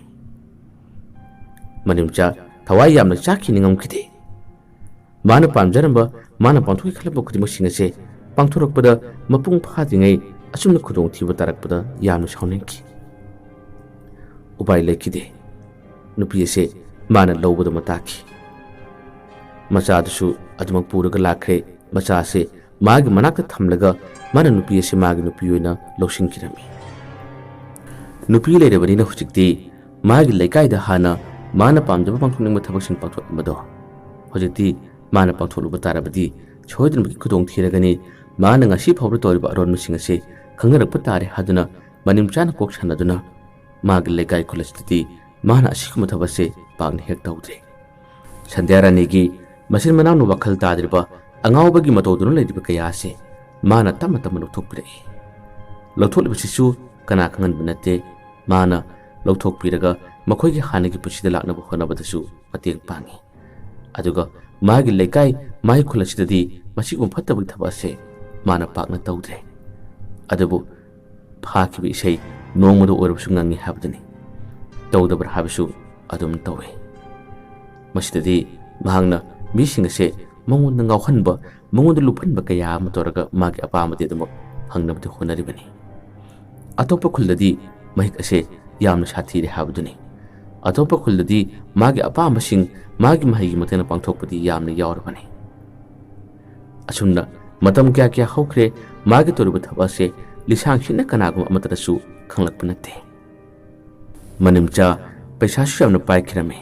ꯃꯅꯤꯝꯆꯥ ꯊꯋꯥꯏ ꯌꯥꯝꯅ ꯆꯥꯛꯈꯤ, ꯅꯤꯡꯉꯝꯈꯤꯗꯦ꯫ ꯃꯥꯅ ꯄꯥꯝꯖꯔꯝꯕ, ꯃꯥꯅ ꯄꯥꯡꯊꯣꯛꯀꯦ ꯈꯜꯂꯝꯕ ꯈꯨꯗꯤꯡꯃꯛꯁꯤꯡ ꯑꯁꯦ ꯄꯥꯡꯊꯣꯔꯛꯄꯗ ꯃꯄꯨꯡ ꯐꯥꯗ꯭ꯔꯤꯉꯩ ꯑꯁꯨꯝꯅ ꯈꯨꯗꯣꯡꯊꯤꯕ ꯇꯥꯔꯛꯄꯗ ꯌꯥꯝꯅ ꯁꯥꯎꯅꯤꯡꯈꯤ꯫ ꯎꯄꯥꯏ ꯂꯩꯈꯤꯗꯦ꯫ ꯅꯨꯄꯤ ꯑꯁꯦ ꯃꯥꯅ ꯂꯧꯕꯗꯨꯃ ꯇꯥꯈꯤ꯫ ꯃꯆꯥꯗꯨꯁꯨ ꯑꯗꯨꯃꯛ ꯄꯨꯔꯒ ꯂꯥꯛꯈ꯭ꯔꯦ ꯃꯆꯥꯁꯦ ꯃꯥꯒꯤ ꯃꯅꯥꯛꯇ ꯊꯝꯂꯒ ꯃꯥꯅ ꯅꯨꯄꯤ ꯑꯁꯤ ꯃꯥꯒꯤ ꯅꯨꯄꯤ ꯑꯣꯏꯅ ꯂꯧꯁꯤꯟꯈꯤꯔꯝꯃꯤ ꯅꯨꯄꯤ ꯂꯩꯔꯕꯅꯤꯅ ꯍꯧꯖꯤꯛꯇꯤ ꯃꯥꯒꯤ ꯂꯩꯀꯥꯏꯗ ꯍꯥꯟꯅ ꯃꯥꯅ ꯄꯥꯝꯖꯕ ꯄꯥꯡꯊꯣꯛꯅꯤꯡꯕ ꯊꯕꯛꯁꯤꯡ ꯄꯥꯡꯊꯣꯛꯂꯝꯕꯗꯣ ꯍꯧꯖꯤꯛꯇꯤ ꯃꯥꯅ ꯄꯥꯡꯊꯣꯛꯂꯨꯕ ꯇꯥꯔꯕꯗꯤ ꯁꯣꯏꯗꯅꯃꯛꯀꯤ ꯈꯨꯗꯣꯡꯊꯤꯔꯒꯅꯤ ꯃꯥꯅ ꯉꯁꯤ ꯐꯥꯎꯕ ꯇꯧꯔꯤꯕ ꯑꯔꯣꯟꯕꯁꯤꯡ ꯑꯁꯤ ꯈꯪꯅꯔꯛꯄ ꯇꯥꯔꯦ ꯍꯥꯏꯗꯨꯅ ꯃꯅꯤꯝꯆꯥꯅ ꯀꯣꯛ ꯁꯥꯟꯅꯗꯨꯅ ꯃꯥꯒꯤ ꯂꯩꯀꯥꯏ ꯈꯨꯜ ꯑꯁꯤꯗꯗꯤ ꯃꯥꯅ ꯑꯁꯤꯒꯨꯝꯕ ꯊꯕꯛꯁꯦ ꯄꯥꯛꯅ ꯍꯦꯛ ꯇꯧꯗ꯭ꯔꯦ ꯁꯟꯙ꯭ꯌꯥꯔꯥꯅꯤꯒꯤ ꯃꯆꯤꯟ ꯃꯅꯥꯎꯅ ꯋꯥꯈꯜ ꯇꯥꯗ꯭ꯔꯤꯕ ꯑꯉꯥꯎꯕꯒꯤ ꯃꯇꯧꯗꯨꯅ ꯂꯩꯔꯤꯕ ꯀꯌꯥ ꯑꯁꯤ ꯃꯥꯅ ꯇꯞꯅ ꯇꯞꯅ ꯂꯧꯊꯣꯛꯄꯤꯔꯛꯏ ꯂꯧꯊꯣꯛꯂꯤꯕꯁꯤꯁꯨ ꯀꯅꯥ ꯈꯪꯍꯟꯕ ꯅꯠꯇꯦ ꯃꯥꯅ ꯂꯧꯊꯣꯛꯄꯤꯔꯒ ꯃꯈꯣꯏꯒꯤ ꯍꯥꯟꯅꯒꯤ ꯄꯨꯟꯁꯤꯗ ꯂꯥꯛꯅꯕ ꯍꯣꯠꯅꯕꯗꯁꯨ ꯃꯇꯦꯡ ꯄꯥꯡꯉꯤ ꯑꯗꯨꯒ ꯃꯥꯒꯤ ꯂꯩꯀꯥꯏ ꯃꯥꯒꯤ ꯈꯨꯜ ꯑꯁꯤꯗꯗꯤ ꯃꯁꯤꯒꯨꯝꯕ ꯐꯠꯇꯕꯒꯤ ꯊꯕꯛ ꯑꯁꯤ ꯃꯥꯅ ꯄꯥꯛꯅ ꯇꯧꯗ꯭ꯔꯦ ꯑꯗꯨꯕꯨ ꯐꯥꯈꯤꯕ ꯏꯁꯩ ꯅꯣꯡꯃꯗ ꯑꯣꯏꯔꯕꯁꯨ ꯉꯪꯉꯤ ꯍꯥꯏꯕꯗꯨꯅꯤ ꯇꯧꯗꯕ꯭ꯔꯥ ꯍꯥꯏꯕꯁꯨ ꯑꯗꯨꯝ ꯇꯧꯏ ꯃꯁꯤꯗꯗꯤ ꯃꯍꯥꯛꯅ ꯃꯤꯁꯤꯡ ꯑꯁꯦ ꯃꯉꯣꯟꯗ ꯉꯥꯎꯍꯟꯕ ꯃꯉꯣꯟꯗ ꯂꯨꯞꯍꯟꯕ ꯀꯌꯥ ꯑꯃ ꯇꯧꯔꯒ ꯃꯥꯒꯤ ꯑꯄꯥꯝꯕꯗꯤ ꯑꯗꯨꯃꯛ ꯐꯪꯅꯕꯗꯤ ꯍꯣꯠꯅꯔꯤꯕꯅꯤ ꯑꯇꯣꯞꯄ ꯈꯨꯜꯗꯗꯤ ꯃꯍꯤꯛ ꯑꯁꯦ ꯌꯥꯝꯅ ꯁꯥꯊꯤꯔꯦ ꯍꯥꯏꯕꯗꯨꯅꯤ ꯑꯇꯣꯞꯄ ꯈꯨꯜꯗꯗꯤ ꯃꯥꯒꯤ ꯑꯄꯥꯝꯕꯁꯤꯡ ꯃꯥꯒꯤ ꯃꯍꯩꯒꯤ ꯃꯇꯦꯡꯅ ꯄꯥꯡꯊꯣꯛꯄꯗꯤ ꯌꯥꯝꯅ ꯌꯥꯎꯔꯕꯅꯤ ꯑꯁꯨꯝꯅ ꯃꯇꯝ ꯀꯌꯥ ꯀꯌꯥ ꯍꯧꯈ꯭ꯔꯦ ꯃꯥꯒꯤ ꯇꯧꯔꯤꯕ ꯊꯕꯛ ꯑꯁꯦ ꯂꯤꯁꯥꯡꯁꯤꯠꯅ ꯀꯅꯥꯒꯨꯝꯕ ꯑꯃꯠꯇꯗꯁꯨ ꯈꯪꯂꯛꯄ ꯅꯠꯇꯦ ꯃꯅꯤꯝꯆꯥ ꯄꯩꯁꯥꯁꯨ ꯌꯥꯝꯅ ꯄꯥꯏꯈꯤꯔꯝꯃꯤ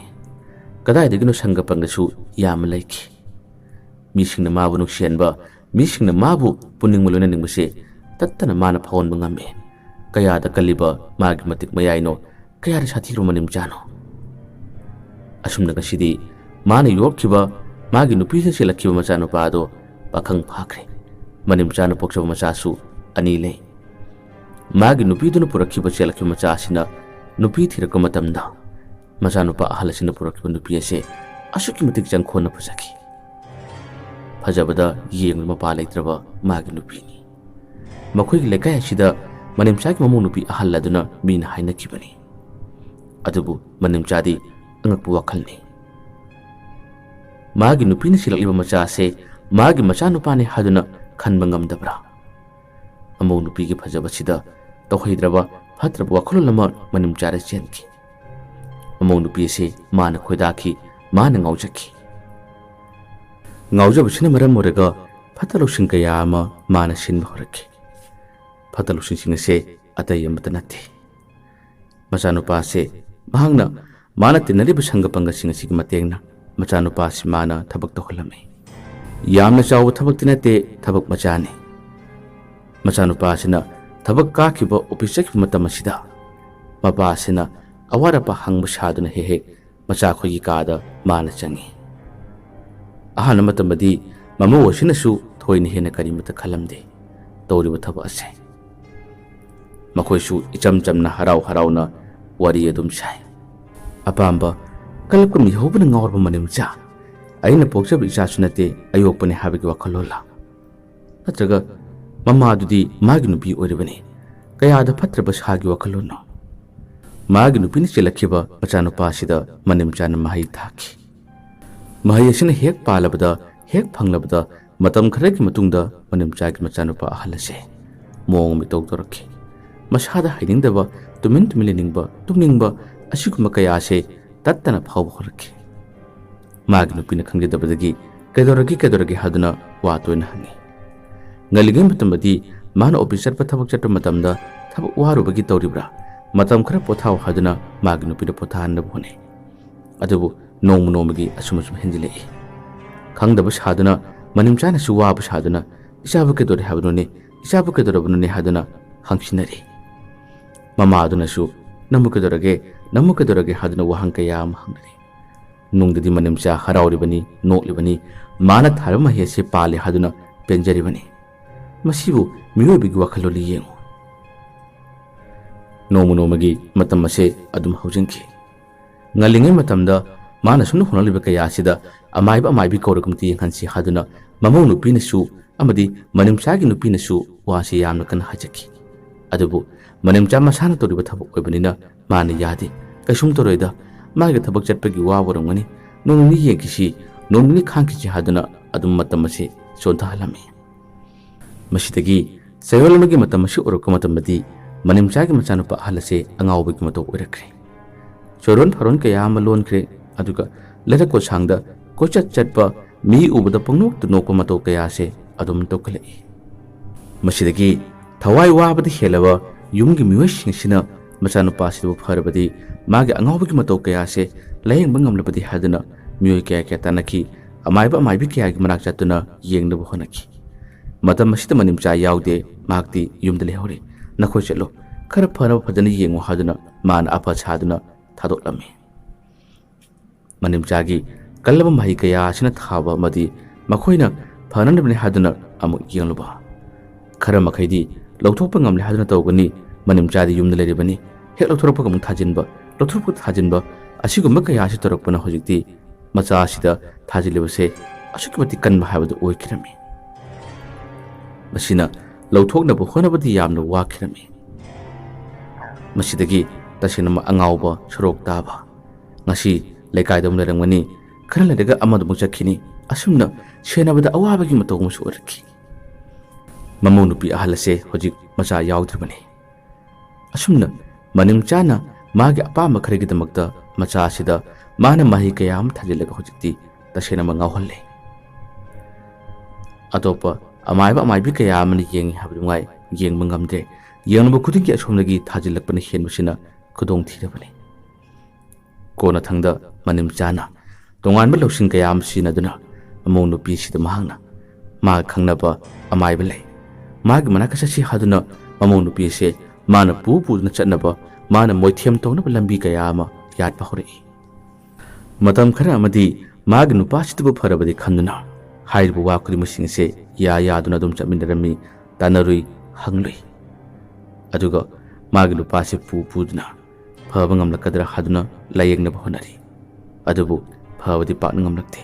ꯀꯗꯥꯏꯗꯒꯤꯅꯣ ꯁꯪꯒ ꯄꯪꯒꯁꯨ ꯌꯥꯝꯅ ꯂꯩꯈꯤ ꯃꯤꯁꯤꯡꯅ ꯃꯥꯕꯨ ꯅꯨꯡꯁꯤꯍꯟꯕ ꯃꯤꯁꯤꯡꯅ ꯃꯥꯕꯨ ꯄꯨꯅꯤꯡꯕ ꯂꯣꯏꯅꯅꯤꯡꯕꯁꯦ ꯇꯠꯇꯅ ꯃꯥꯅ ꯐꯥꯎꯍꯟꯕ ꯉꯝꯃꯤ ꯀꯌꯥꯗ ꯀꯜꯂꯤꯕ ꯃꯥꯒꯤ ꯃꯇꯤꯛ ꯃꯌꯥꯏꯅꯣ ꯀꯌꯥꯗ ꯁꯥꯊꯤꯔꯕ ꯃꯅꯤꯝꯆꯥꯅꯣ ꯑꯁꯨꯝꯅ ꯉꯁꯤꯗꯤ ꯃꯥꯅ ꯌꯣꯛꯈꯤꯕ ꯃꯥꯒꯤ ꯅꯨꯄꯤꯗ ꯆꯦꯜꯂꯛꯈꯤꯕ ꯃꯆꯥꯅꯨꯄꯥ ꯑꯗꯣ ꯄꯥꯈꯪ ꯐꯥꯈ꯭ꯔꯦ ꯃꯅꯤꯝꯆꯥꯅ ꯄꯣꯛꯆꯕ ꯃꯆꯥꯁꯨ ꯑꯅꯤ ꯂꯩ ꯃꯥꯒꯤ ꯅꯨꯄꯤꯗꯨꯅ ꯄꯨꯔꯛꯈꯤꯕ ꯆꯦꯜꯂꯛꯈꯤꯕ ꯃꯆꯥ ꯑꯁꯤꯅ ꯅꯨꯄꯤ ꯊꯤꯔꯛꯄ ꯃꯇꯝꯗ ꯃꯆꯥꯅꯨꯄꯥ ꯑꯍꯜ ꯑꯁꯤꯅ ꯄꯨꯔꯛꯈꯤꯕ ꯅꯨꯄꯤ ꯑꯁꯤ ꯑꯁꯨꯛꯀꯤ ꯃꯇꯤꯛ ꯆꯪꯈꯣꯟꯅ ꯐꯖꯈꯤ ꯐꯖꯕꯗ ꯌꯦꯡꯕ ꯃꯄꯥ ꯂꯩꯇ꯭ꯔꯕ ꯃꯥꯒꯤ ꯅꯨꯄꯤꯅꯤ ꯃꯈꯣꯏꯒꯤ ꯂꯩꯀꯥꯏ ꯑꯁꯤꯗ ꯃꯅꯤꯝꯆꯥꯒꯤ ꯃꯃꯧ ꯅꯨꯄꯤ ꯑꯍꯜ ꯑꯗꯨꯅ ꯃꯤꯅ ꯍꯥꯏꯅꯈꯤꯕꯅꯤ ꯑꯗꯨꯕꯨ ꯃꯅꯤꯝꯆꯥꯗꯤ ꯑꯉꯛꯄ ꯋꯥꯈꯜꯅꯤ ꯃꯥꯒꯤ ꯅꯨꯄꯤꯅ ꯆꯦꯜꯂꯛꯂꯤꯕ ꯃꯆꯥ ꯑꯁꯤ ꯃꯥꯒꯤ ꯃꯆꯥꯅꯨꯄꯥꯅꯤ ꯍꯥꯏꯗꯨꯅ ꯈꯟꯕ ꯉꯝꯗꯕ꯭ꯔꯥ ꯃꯃꯧ ꯅꯨꯄꯤꯒꯤ ꯐꯖꯕꯁꯤꯗ ꯇꯧꯍꯩꯗ꯭ꯔꯕ ꯐꯠꯇ꯭ꯔꯕ ꯋꯥꯈꯜꯂꯣꯟ ꯑꯃ ꯃꯅꯤꯝꯆꯥꯗ ꯆꯦꯟꯈꯤ ꯃꯃꯧ ꯅꯨꯄꯤ ꯑꯁꯤ ꯃꯥꯅ ꯈꯣꯏꯗꯥꯈꯤ ꯃꯥꯅ ꯉꯥꯎꯖꯈꯤ ꯉꯥꯎꯖꯕꯁꯤꯅ ꯃꯔꯝ ꯑꯣꯏꯔꯒ ꯐꯠꯇ ꯂꯧꯁꯤꯡ ꯀꯌꯥ ꯑꯃ ꯃꯥꯅ ꯁꯤꯟꯕ ꯍꯧꯔꯛꯈꯤ ꯐꯠꯇ ꯂꯧꯁꯤꯡꯁꯤꯡ ꯑꯁꯤ ꯑꯇꯩ ꯑꯃꯠꯇ ꯅꯠꯇꯦ ꯃꯆꯥꯅꯨꯄꯥ ꯑꯁꯤ ꯃꯍꯥꯛꯅ ꯃꯥꯅ ꯇꯤꯟꯅꯔꯤꯕ ꯁꯪꯒ ꯄꯪꯒꯁꯤꯡ ꯑꯁꯤꯒꯤ ꯃꯇꯦꯡꯅ ꯃꯆꯥꯅꯨꯄꯥ ꯑꯁꯤ ꯃꯥꯅ ꯊꯕꯛ ꯇꯧꯍꯜꯂꯝꯃꯤ ꯌꯥꯝꯅ ꯆꯥꯎꯕ ꯊꯕꯛꯇꯤ ꯅꯠꯇꯦ ꯊꯕꯛ ꯃꯆꯥꯅꯤ ꯃꯆꯥꯅꯨꯄꯥ ꯑꯁꯤꯅ ꯊꯕꯛ ꯀꯥꯈꯤꯕ ꯑꯣꯐꯤꯁ ꯆꯠꯈꯤꯕ ꯃꯇꯝ ꯑꯁꯤꯗ ꯃꯄꯥ ꯑꯁꯤꯅ ꯑꯋꯥꯠ ꯑꯄꯥ ꯍꯪꯕ ꯁꯥꯗꯨꯅ ꯍꯦꯛ ꯍꯦꯛ ꯃꯆꯥꯈꯣꯏꯒꯤ ꯀꯥꯗ ꯃꯥꯅ ꯆꯪꯉꯤ ꯑꯍꯥꯟꯕ ꯃꯇꯝꯗꯗꯤ ꯃꯃꯧ ꯑꯁꯤꯅꯁꯨ ꯊꯣꯏꯅ ꯍꯦꯟꯅ ꯀꯔꯤꯃꯠꯇ ꯈꯜꯂꯝꯗꯦ ꯇꯧꯔꯤꯕ ꯊꯕꯛ ꯑꯁꯤ ꯃꯈꯣꯏꯁꯨ ꯏꯆꯝ ꯆꯝꯅ ꯍꯔꯥꯎ ꯍꯔꯥꯎꯅ ꯋꯥꯔꯤ ꯑꯗꯨꯝ ꯁꯥꯏ ꯑꯄꯥꯝꯕ ꯀꯜꯂꯛꯄ ꯃꯤꯍꯧꯕꯅ ꯉꯥꯎꯔꯕ ꯃꯅꯤꯝꯆꯥ ꯑꯩꯅ ꯄꯣꯛꯆꯕ ꯏꯆꯥꯁꯨ ꯅꯠꯇꯦ ꯑꯌꯣꯛꯄꯅꯤ ꯍꯥꯏꯕꯒꯤ ꯋꯥꯈꯜꯂꯣꯟꯂ ꯅꯠꯇ꯭ꯔꯒ ꯃꯃꯥꯗꯨꯗꯤ ꯃꯥꯒꯤ ꯅꯨꯄꯤ ꯑꯣꯏꯔꯤꯕꯅꯤ ꯀꯌꯥꯗ ꯐꯠꯇ꯭ꯔꯕ ꯁꯥꯒꯤ ꯋꯥꯈꯜꯂꯣꯟꯅꯣ ꯃꯥꯒꯤ ꯅꯨꯄꯤꯅ ꯆꯦꯜꯂꯛꯈꯤꯕ ꯃꯆꯥꯅꯨꯄꯥ ꯑꯁꯤꯗ ꯃꯅꯤꯝꯆꯥꯅ ꯃꯍꯩ ꯊꯥꯈꯤ ꯃꯍꯩ ꯑꯁꯤꯅ ꯍꯦꯛ ꯄꯥꯜꯂꯕꯗ ꯍꯦꯛ ꯐꯪꯂꯕꯗ ꯃꯇꯝ ꯈꯔꯒꯤ ꯃꯇꯨꯡꯗ ꯃꯅꯤꯝꯆꯥꯒꯤ ꯃꯆꯥꯅꯨꯄꯥ ꯑꯍꯜ ꯑꯁꯤ ꯃꯑꯣꯡ ꯃꯇꯧ ꯇꯧꯔꯛꯈꯤ ꯃꯁꯥꯗ ꯍꯩꯅꯤꯡꯗꯕ ꯇꯨꯃꯤꯟ ꯇꯨꯃꯤꯟ ꯂꯩꯅꯤꯡꯕ ꯇꯨꯝꯅꯤꯡꯕ ꯑꯁꯤꯒꯨꯝꯕ ꯀꯌꯥ ꯑꯁꯤ ꯇꯠꯇꯅ ꯐꯥꯎꯕ ꯍꯧꯔꯛꯈꯤ ꯃꯥꯒꯤ ꯅꯨꯄꯤꯅ ꯈꯪꯖꯗꯕꯗꯒꯤ ꯀꯩꯗꯧꯔꯒꯦ ꯍꯥꯏꯗꯨꯅ ꯋꯥ ꯇꯣꯏꯅ ꯍꯪꯉꯤ ꯉꯜꯂꯤꯉꯩ ꯃꯇꯝꯗꯗꯤ ꯃꯥꯅ ꯑꯣꯐꯤꯁ ꯊꯕꯛ ꯆꯠꯄ ꯃꯇꯝꯗ ꯊꯕꯛ ꯋꯥꯔꯨꯕꯒꯤ ꯇꯧꯔꯤꯕ꯭ꯔꯥ ꯃꯇꯝ ꯈꯔ ꯄꯣꯊꯥꯎ ꯍꯥꯏꯗꯨꯅ ꯃꯥꯒꯤ ꯅꯨꯄꯤꯗ ꯄꯣꯊꯥꯍꯟꯅꯕ ꯍꯣꯠꯅꯩ ꯑꯗꯨꯕꯨ ꯅꯣꯡꯃ ꯅꯣꯡꯃꯒꯤ ꯑꯁꯨꯝ ꯍꯦꯟꯖꯤꯜꯂꯛꯏ ꯈꯪꯗꯕ ꯁꯥꯗꯨꯅ ꯃꯅꯤꯝꯆꯥꯅꯁꯨ ꯋꯥꯕ ꯁꯥꯗꯨꯅ ꯏꯆꯥꯕꯨ ꯀꯩꯗꯧꯔꯦ ꯍꯥꯏꯕꯅꯣꯅꯦ ꯏꯆꯥꯕꯨ ꯀꯩꯗꯧꯔꯕꯅꯣꯅꯦ ꯍꯥꯏꯗꯨꯅ ꯍꯪꯁꯤꯟꯅꯔꯤ ꯃꯃꯥ ꯑꯗꯨꯅꯁꯨ ꯅꯪꯕꯨ ꯀꯩꯗꯧꯔꯒꯦ ꯍꯥꯏꯗꯨꯅ ꯋꯥꯍꯪ ꯀꯌꯥ ꯑꯃ ꯍꯪꯅꯔꯤ ꯅꯨꯡꯗꯗꯤ ꯃꯅꯤꯝꯆꯥ ꯍꯔꯥꯎꯔꯤꯕꯅꯤ ꯅꯣꯛꯂꯤꯕꯅꯤ ꯃꯥꯅ ꯊꯥꯔꯤꯕ ꯃꯍꯩ ꯑꯁꯤ ꯄꯥꯜꯂꯦ ꯍꯥꯏꯗꯨꯅ ꯄꯦꯟꯖꯔꯤꯕꯅꯤ ꯃꯁꯤꯕꯨ ꯃꯤꯑꯣꯏꯕꯒꯤ ꯋꯥꯈꯜꯂꯣꯟꯗ ꯌꯦꯡꯉꯨ ꯅꯣꯡꯃ ꯅꯣꯡꯃꯒꯤ ꯃꯇꯝ ꯑꯁꯤ ꯑꯗꯨꯝ ꯍꯧꯖꯤꯟꯈꯤ ꯉꯜꯂꯤꯉꯩ ꯃꯇꯝꯗ ꯃꯥꯅ ꯁꯨꯝꯅ ꯍꯣꯠꯅꯂꯤꯕ ꯀꯌꯥ ꯑꯁꯤꯗ ꯑꯃꯥꯏꯕꯤ ꯀꯧꯔꯒ ꯑꯃꯇ ꯌꯦꯡꯍꯟꯁꯤ ꯍꯥꯏꯗꯨꯅ ꯃꯃꯧ ꯅꯨꯄꯤꯅꯁꯨ ꯑꯃꯗꯤ ꯃꯅꯤꯝꯆꯥꯒꯤ ꯅꯨꯄꯤꯅꯁꯨ ꯋꯥꯁꯤ ꯌꯥꯝꯅ ꯀꯟꯅ ꯍꯥꯏꯖꯈꯤ ꯑꯗꯨꯕꯨ ꯃꯅꯤꯝꯆꯥ ꯃꯁꯥꯅ ꯇꯧꯔꯤꯕ ꯊꯕꯛ ꯑꯣꯏꯕꯅꯤꯅ ꯃꯥꯅ ꯌꯥꯗꯦ ꯀꯩꯁꯨꯝ ꯇꯧꯔꯣꯏꯗ ꯃꯥꯒꯤ ꯊꯕꯛ ꯆꯠꯄꯒꯤ ꯋꯥꯕ ꯑꯣꯏꯔꯝꯒꯅꯤ ꯅꯣꯡ ꯅꯤꯅꯤ ꯌꯦꯡꯈꯤꯁꯤ ꯅꯣꯡ ꯅꯤꯅꯤ ꯈꯥꯡꯈꯤꯁꯤ ꯍꯥꯏꯗꯨꯅ ꯑꯗꯨꯝ ꯃꯇꯝ ꯑꯁꯤ ꯆꯣꯟꯊꯍꯜꯂꯝꯃꯤ ꯃꯁꯤꯗꯒꯤ ꯆꯌꯣꯜ ꯑꯃꯒꯤ ꯃꯇꯝ ꯑꯁꯤ ꯑꯣꯏꯔꯛꯄ ꯃꯇꯝꯗꯗꯤ ꯃꯅꯤꯝꯆꯥꯒꯤ ꯃꯆꯥꯅꯨꯄꯥ ꯑꯍꯜ ꯑꯁꯤ ꯑꯉꯥꯎꯕꯒꯤ ꯃꯇꯧ ꯑꯣꯏꯔꯛꯈ꯭ꯔꯦ ꯆꯣꯔꯣꯟ ꯐꯥꯔꯣꯟ ꯀꯌꯥ ꯑꯃ ꯂꯣꯟꯈ꯭ꯔꯦ ꯑꯗꯨꯒ ꯂꯩꯔꯛ ꯀꯣꯠꯁꯥꯡꯗ ꯀꯣꯏꯆꯠ ꯆꯠꯄ mi ubada pangnok nokpa mato kaya se adum tokalai masidagi thawai wabadi helaba yumgi miwasing sina machanupa sibu pharabadi magi angawbagi mato kaya se layeng bangamlabadi haduna mioi kaya kaya tanaki amaibi kaya gi manak chatuna yengnabu honaki matam masida manimcha yaude magti yumda lehore nakhoi chalo khara phara phajana yengo haduna man apa chaduna thadoklami manimchagi kallaba mahi kaya asina thaba madi makhoina phananabne haduna amu yengluba khara makhaidi lawthokpa ngamle haduna tawgani manimchadi yumda leribani hek lawthorpa gam thajinba asigumba kaya asi torakpana hojikti macha asida thajilibase asukimati kanba habadu oikirami masina lawthoknabu honabadi yamna wakhirami masidagi tasinama angawba sorok taba ngasi leikaidom lerangmani khara ladaga amadu chakhini asumna senabada awabagi matawmu surki mamu nupi ahalase hojik macha yaudribani asumna manimchana magi apama kharigi damakta macha asida mana mahi kayam thajilaga hojikti tasinama ngawhalle atopa amaibi kaya amani yengi habdungai yengba ngamde yengba khudingi asomlagi thajilakpana henbasina khudong thirabani kona thangda manimchana tonganba lawsing kaya am sinaduna among nupi sida mahangna ma khangnaba amaiba lei magi manakasa si haduna among nupi se mana pu na chatnaba mana moithem tongnaba lambi kaya ama yatpa hore matam khara amadi magi nupa sidabu pharabadi khanduna hairibu wa kudimusing se ya duna dum chamindarami tanarui hanglui aduga magi nupa se pu duna phaba ngamlakadra haduna layengna bahonari adubu phabadi pa ngamlakte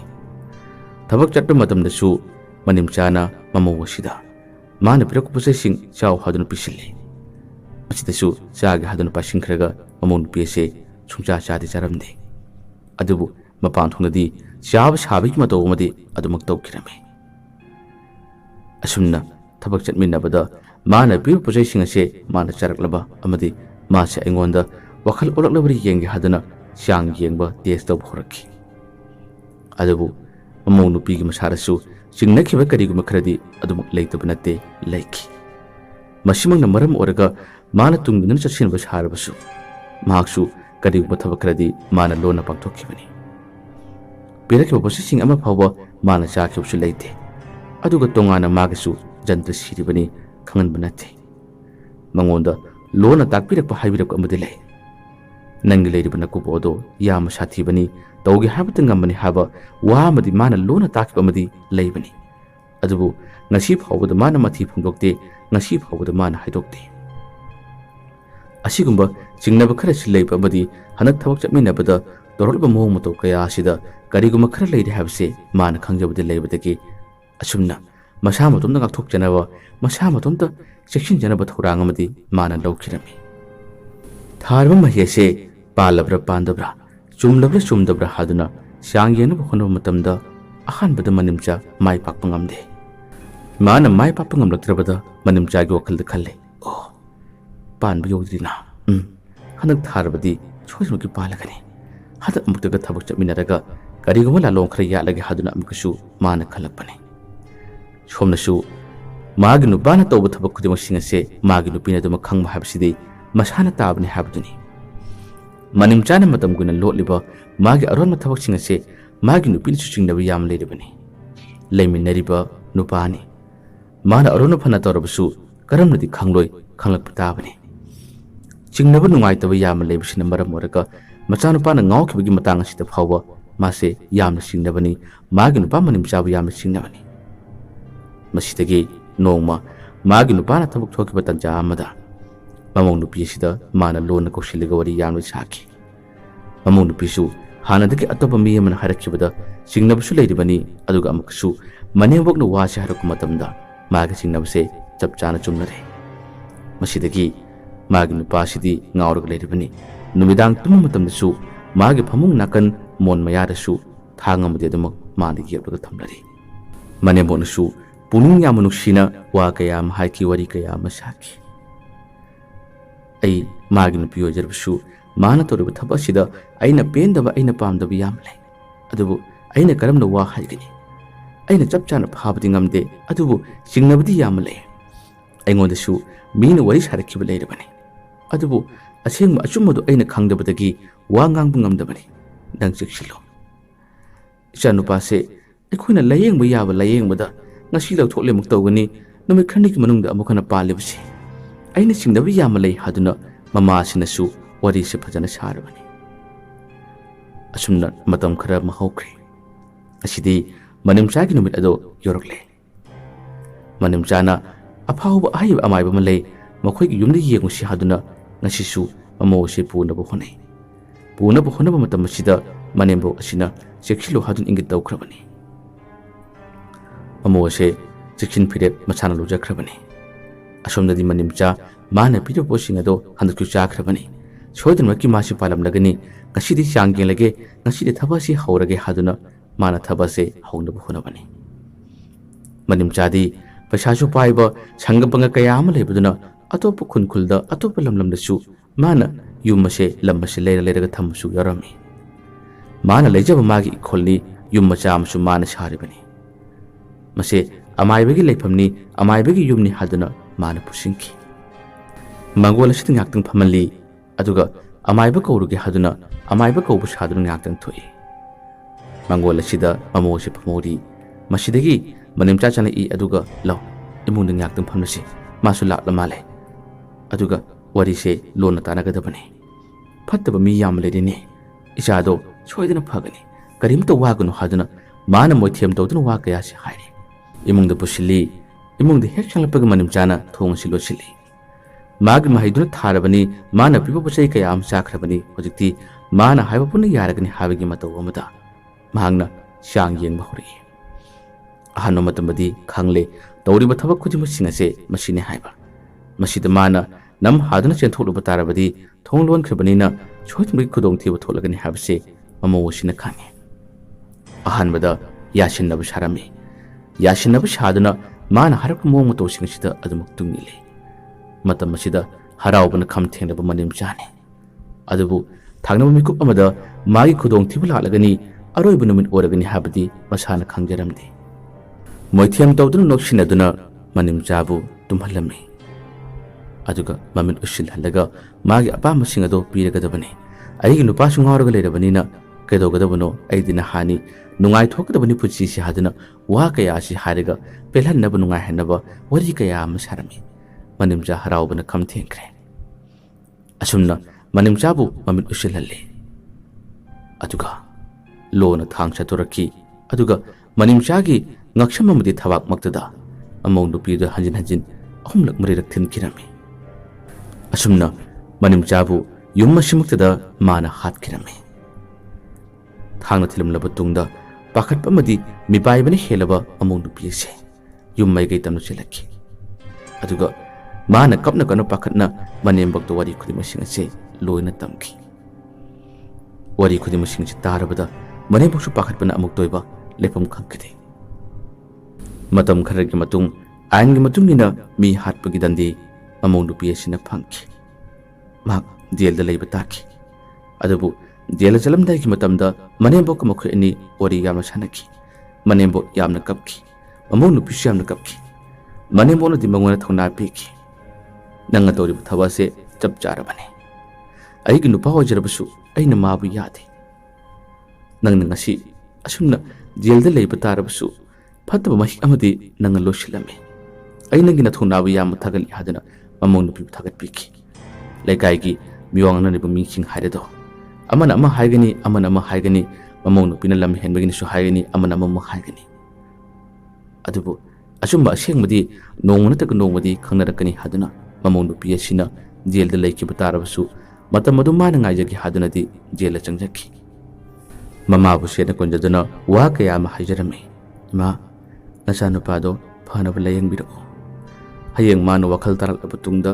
thabak chatpa matamdasu manimchana mamawasida mana pirakupase sing chaw haduna pisilli asidasu chaga haduna pasingkhraga mamon pese chungcha chadi charamde adubu mapan thungnadi chab sabi mato madi adumak tawkirame asumna thabak chatminabada mana pirakupase sing ase mana charaklaba amadi ma se aingonda wakhal olaklabari yengi haduna chang yengba test taw horaki adubu mamon nupi gi masarasu singnakhiba kariguma khradi adumak leitabnate laiki masimang na maram oraga mana tungduna chachinba sarabasu mahaksu kariguma thabakradi mana lona pangthokibani pirakhiba posising ama phawa mana chakhibsu leite aduga tongana magasu jantra siribani khanganbanate mangonda lona takpirakpa haibirak amade lei nangi leiribana kubodo yama sathibani tawgi habatangamani haba wa amadi mana lona takba amadi leibani adubu ngasi phawbada mana mathi phungdokte ngasi phawbada mana haidokte asigumba jingnaba khara silleiba amadi hanak thawak chapminabada torolba mohong mato kaya asida kariguma khara leire habse mana khangjabade leibadagi asumna masa matumda ngakthok janaba masa matumda section janaba thorang amadi mana lawkhirami tharba mahese palabra pandabra chumdabra haduna sangyena bokhono matamda ahanbada manimcha mai pakpangamde mana mai pakpangamlaktrabada manimcha gi wakhalda khalle oh pan biyodrina hanak tharbadi chojmuki palagani hada amuktaga thabak chapminaraga kariguma la longkhra yalage haduna amkusu mana khalakpane somnasu maginu bana tawba thabak khudimak singase maginu pina duma khangma habsidi masana tabni habduni manimchana matam guna lotliba magi aron mathabak singase magi nupi chuchingnabi yam leiribani leiminariba nupani mana aron phana tawrabasu karamnadi khangloi khanglakpa tabani chingnaba nungaitaba yam leibsina maram oraga machanupana ngawkhibagi matang asida phawba mase yamna singnabani magi nupa manimchabu yamna singnabani masidagi nongma magi nupana thabak thokiba tanja amada mamong nupi sida mana lona koshiliga wari yamna saki mamong nupi su hanadagi atopa mi amana harakibada singnabsu leiribani aduga amaksu manebokna wase haraku matamda magi singnabse chapchana chumnare masidagi magi nupa sidi ngawrag leiribani numidang tumu matamdasu magi phamung nakan mon mayarasu thangamade adumak mani yeblaga thamlari maneboknasu puning yamunuksina wa kayam haiki wari kayam saki ai magi nupi ojarbasu mana toriba thabasida aina pendaba aina pamdaba yam lei adubu aina karamna wa haigani ꯑꯩꯅ ꯆꯞ ꯆꯥꯅ ꯐꯥꯕꯗꯤ ꯉꯝꯗꯦ ꯑꯗꯨꯕꯨ ꯆꯤꯡꯅꯕꯗꯤ ꯌꯥꯝꯅ ꯂꯩ ꯑꯩꯉꯣꯟꯗꯁꯨ ꯃꯤꯅ ꯋꯥꯔꯤ ꯁꯥꯔꯛꯈꯤꯕ ꯂꯩꯔꯕꯅꯤ ꯑꯗꯨꯕꯨ ꯑꯁꯦꯡꯕ ꯑꯆꯨꯝꯕꯗꯨ ꯑꯩꯅ ꯈꯪꯗꯕꯗꯒꯤ ꯋꯥ ꯉꯥꯡꯕ ꯉꯝꯗꯕꯅꯤ ꯅꯪ ꯆꯦꯛꯁꯤꯜꯂꯨ ꯏꯆꯥꯅꯨꯄꯥꯁꯦ ꯑꯩꯈꯣꯏꯅ ꯂꯥꯌꯦꯡꯕ ꯌꯥꯕ ꯂꯥꯌꯦꯡꯕꯗ ꯉꯁꯤ ꯂꯧꯊꯣꯛꯂꯦꯃꯨꯛ ꯇꯧꯒꯅꯤ ꯅꯨꯃꯤꯠ ꯈꯔꯅꯤꯒꯤ ꯃꯅꯨꯡꯗ ꯑꯃꯨꯛ ꯍꯟꯅ ꯄꯥꯜꯂꯤꯕꯁꯤ ꯑꯩꯅ ꯆꯤꯡꯅꯕ ꯌꯥꯝꯅ ꯂꯩ ꯍꯥꯏꯗꯨꯅ ꯃꯃꯥꯁꯤꯅꯁꯨ ꯋꯥꯔꯤꯁꯦ ꯐꯖꯅ ꯁꯥꯔꯕꯅꯤ ꯑꯁꯨꯝꯅ ꯃꯇꯝ ꯈꯔ ꯑꯃ ꯍꯧꯈ꯭ꯔꯦ ꯑꯁꯤꯗꯤ ꯃꯅꯤꯝꯆꯥꯒꯤ ꯅꯨꯃꯤꯠ ꯑꯗꯣ ꯌꯧꯔꯛꯂꯦ ꯃꯅꯤꯝꯆꯥꯅ ꯑꯐꯥꯎꯕ ꯑꯍꯩꯕ ꯑꯃꯥꯏꯕ ꯑꯃ ꯂꯩ ꯃꯈꯣꯏꯒꯤ ꯌꯨꯝꯗ ꯌꯦꯡꯉꯨꯁꯤ ꯍꯥꯏꯗꯨꯅ ꯉꯁꯤꯁꯨ ꯃꯃꯧ ꯑꯁꯤ ꯄꯨꯅꯕ ꯍꯣꯠꯅꯕ ꯃꯇꯝ ꯑꯁꯤꯗ ꯃꯅꯦꯝꯕꯣꯛ ꯑꯁꯤꯅ ꯆꯦꯛꯁꯤꯜꯂꯨ ꯍꯥꯏꯗꯨꯅ ꯏꯪꯒꯤꯠ ꯇꯧꯈ꯭ꯔꯕꯅꯤ ꯃꯃꯧ ꯑꯁꯦ ꯆꯦꯛꯁꯤꯟ ꯐꯤꯔꯦꯞ ꯃꯁꯥꯅ ꯂꯧꯖꯈ꯭ꯔꯕꯅꯤ ꯑꯁꯣꯝꯗꯗꯤ ꯃꯅꯤꯝꯆꯥ ꯃꯥꯅ ꯄꯤꯔꯤꯕ ꯄꯣꯠꯁꯤꯡ ꯑꯗꯣ ꯍꯟꯗꯛꯁꯨ ꯆꯥꯈ꯭ꯔꯕꯅꯤ ꯁꯣꯏꯗꯅꯃꯛꯀꯤ ꯃꯥꯁꯤ ꯄꯥꯜꯂꯝꯂꯒꯅꯤ ꯉꯁꯤꯗꯤ ꯆꯥꯡ ꯌꯦꯡꯂꯒꯦ ꯉꯁꯤꯗꯤ ꯊꯕꯛ ꯑꯁꯤ ꯍꯧꯔꯒꯦ ꯍꯥꯏꯗꯨꯅ ꯃꯥꯅ ꯊꯕꯛ ꯑꯁꯤ ꯍꯧꯅꯕ ꯍꯣꯠꯅꯕꯅꯤ ꯃꯅꯤꯝꯆꯥꯗꯤ ꯄꯩꯁꯥꯁꯨ ꯄꯥꯏꯕ ꯁꯪꯒ ꯄꯪꯒ ꯀꯌꯥ ꯑꯃ ꯂꯩꯕꯗꯨꯅ ꯑꯇꯣꯞꯄ ꯈꯨꯜꯗ ꯑꯇꯣꯞꯄ ꯂꯝꯗꯁꯨ ꯃꯥꯅ ꯌꯨꯝ ꯑꯁꯦ ꯂꯝ ꯑꯁꯦ ꯂꯩꯔꯒ ꯊꯝꯕꯁꯨ ꯌꯥꯎꯔꯝꯃꯤ ꯃꯥꯅ ꯂꯩꯖꯕ ꯃꯥꯒꯤ ꯏꯈꯣꯜꯅꯤ ꯌꯨꯝ ꯃꯆꯥ ꯑꯃꯁꯨ ꯃꯥꯅ ꯁꯥꯔꯤꯕꯅꯤ ꯃꯁꯦ ꯑꯃꯥꯏꯕꯒꯤ ꯂꯩꯐꯝꯅꯤ ꯑꯃꯥꯏꯕꯒꯤ ꯌꯨꯝꯅꯤ ꯍꯥꯏꯗꯨꯅ ꯃꯥꯅ ꯄꯨꯁꯤꯟꯈꯤ ꯃꯪꯒꯣꯜ ꯑꯁꯤꯗ ꯉꯥꯛꯇꯪ ꯐꯝꯍꯜꯂꯤ ꯑꯗꯨꯒ ꯑꯃꯥꯏꯕ ꯀꯧꯔꯨꯒꯦ ꯍꯥꯏꯗꯨꯅ ꯑꯃꯥꯏꯕ ꯀꯧꯕ ꯁꯥꯗꯨꯅ ꯉꯥꯛꯇꯪ ꯊꯣꯛꯏ ꯃꯪꯒꯣꯜ ꯑꯁꯤꯗ ꯃꯃꯧ ꯑꯁꯤ ꯐꯝꯍꯧꯔꯤ ꯃꯁꯤꯗꯒꯤ ꯃꯅꯤꯝꯆꯥ ꯆꯪꯂꯛꯏ ꯑꯗꯨꯒ ꯂꯧ ꯏꯃꯨꯡꯗ ꯉꯥꯛꯇꯪ ꯐꯝꯂꯁꯤ ꯃꯥꯁꯨ ꯂꯥꯛꯂ ꯃꯥꯜꯂꯦ ꯑꯗꯨꯒ ꯋꯥꯔꯤꯁꯦ ꯂꯣꯟꯅ ꯇꯥꯟꯅꯒꯗꯕꯅꯤ ꯐꯠꯇꯕ ꯃꯤ ꯌꯥꯝ ꯂꯩꯔꯤꯅꯦ ꯏꯆꯥꯗꯣ ꯁꯣꯏꯗꯅ ꯐꯒꯅꯤ ꯀꯔꯤꯝꯇ ꯋꯥꯒꯅꯨ ꯍꯥꯏꯗꯨꯅ ꯃꯥꯅ ꯃꯣꯏꯊꯦꯝ ꯇꯧꯗꯨꯅ ꯋꯥ ꯀꯌꯥꯁꯤ ꯍꯥꯏꯔꯤ इमुंग पुसिली इमुंग हेक चलपग मनिमचाना थोंग लोसिली मागी महैदुना थारबनी माना पिबो पचै कयाम चाख्रबनी होजिक्ति माना हाइबपुन यारगनी हाबगी मतौ अमदा महांगना चांग येंग हौरी अहानो मतमदी खंगले तौरिबा थबक खुदिम सिंगसे मसिने हाइबा मसिदा माना नम हादुना चेंथोलुबा तारबदी थोंग लोन खरबनीना छोइतमगी खुदोंग थिबो थोलगनी हाबसे ममोसिना खांगे अहानबदा यासिननब सारमी यासिनब सादुना माना हरक मोंग मतौ सिंगसिदा अदुमक तुंगिले मतम मसिदा हराउबना खम थेंगब मनिमचाने अदुबु थांगनब मिकुप अमदा मागी खुदोंग थिबु लालगनी अरोइब नुमित ओरगनी हाबदी मसाना खंगजरमदे मोइथियम तौदुना नोक्सिनदुना मनिमचाबु तुम्हलमी अदुगा ममिन उसिलहलगा मागी अपामसिंग अदो पीरगदबनी अइगी नुपासु ngawrga leirabaniना कैदोगदबनो अइदिना हानि नुंगाइ थोकदबनी पुचिसि हादुना वा कयासि हारगा पेलहनब नुंगाइ हनब वरि कया अम सारमी मनिमचा हराउबना खम थेंख्रे असुमना मनिमचाबु ममिन उसिलहल्ले अदुगा लोना थांग चतुरकी अदुगा मनिमचागी ngaksamamdi thawak maktada among nupido hanjin hanjin ahumlak marirak thinkirami asumna manimchabu yumma simaktada mana hatkirami thangna thilamlaba tungda pakhat pamadi mipai bani helaba among nupi se yummai gai tamnu chelakki aduga mana kapna kana pakhatna manembakto wari khudimasing ase loina tamki wari khudimasing se tarabada manembaksu pakhatpana amuk toiba lepam khangkide मतम खरगी मतुंग आयनगी मतुंगिना मी हाटपगी दंदी अमों नुपी असिना फंगखि माक जेलदा लैबा ताखि अदुबु jail चलमदाइगी मतमदा मनेम्बोक मखोय अनि ओरी यामना सानखि मनेम्बो यामना कपखि अमों नुपीसु यामना कपखि मनेम्बोना दि मंगोना थौना पिखि नंगा तौरिबा थबासे चप चारबने अइगी नुपा होजरबसु अइना माबु यादे नंगना ngasi असुमना जेलदा लैबा तारबसु फतब महिक अमदी नंग लोसिलमे आई नंगी नथुनाबु याम थगल हादना ममों नुपी थगत पिखि लेकाइगी मिवांगना निबु mincing हाइरेदो अमन अमा हाइगनी अमन अमा हाइगनी ममों नुपीना लम हेनबगिनि सु हाइगनी अमन अमा मु हाइगनी अदुबु असुम्बा असेंगमदी नोंगना तक नोंगमदी खंगनरकनी हादना ममों नुपी असिना जेलदा लैखिबा तारबसु मतम मदु माना ngaijagi हादनादी जेल चंगजखि ममाबु सेना कोंजदना वा कया मा हाइजरमे मा नचानुपादो फनब लायंबिरो हयेंग मानो वखल तारलब तुंगदा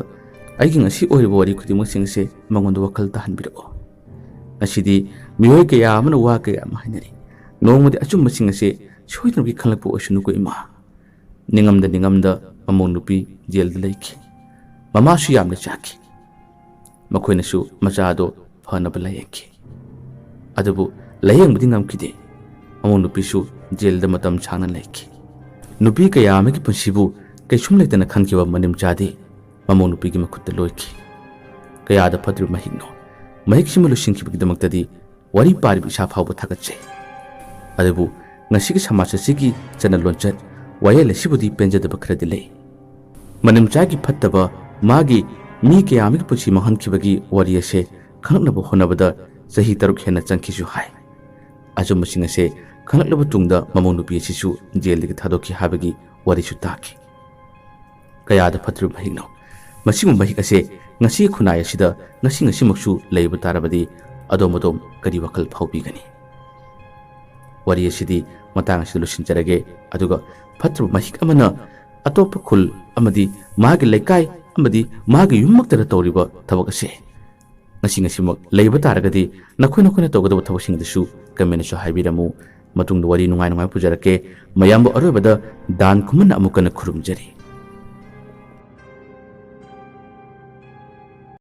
आइगी ngasi ओइबो वरि खुदिमसिंगसे मंगोंद वखल ताहनबिरो ngasiदी मियोय कया अमन वा कया मा हाइनरि नोंगमदि अचुमसिंगसे सोइदनबि खलकपो ओसुनुको इमा निंगमदा ममों नुपी जेलदा लैखि ममासु यामना चाखि मखोइनसु मचादो फनब लायंखि अदुबु लायंबदि ngमखिदे ममों नुपीसु जेल द मतम छाना लेखी नुपी कया अमगी पुंसिबु कैसुम लेतना खनकिबा मनिम चादे ममो नुपी की मखुत लोइखी कया द फद्रु महिनो महिक सिमलु सिंखिबगिदमक्तदी वरी पारिब इसा फावबो थागतसे अदबु ngasi समाज सिगी चना लोंचत वायल सिबुदी पेंजदब खरदि ले मनिम चागी फत्तबा मागी मी के आमिक पुछि महनखिबगी वरी असे खनकनब होनबदा सही तरुक हेना चंखिसु हाय आजु मसिंग असे खनकलब तुंगदा ममो नुपी सिसु जेल दिग थादोखि हाबगी वरी सु ताखि कयाद फत्रु महिनो मसिंग महिक असे ngasi खुनाय सिदा ngasi ngasi मक्सु लेब तारबदी अदोमदोम करी वखल फाउबीगनी वरी असिदी मतांग असिद लुसिंचरगे अदुगा फत्रु महिक अमना अतोप खुल अमदी मागी लेकाय अमदी मागी युमक्तर तौरिबा थबक असे ngasi ngasi mak leiba taragadi nakhoi tawgada thawsing disu kamenasu haibiramu matung wari nungai pujarake mayambo aroibada dan kuman amukana khurumjari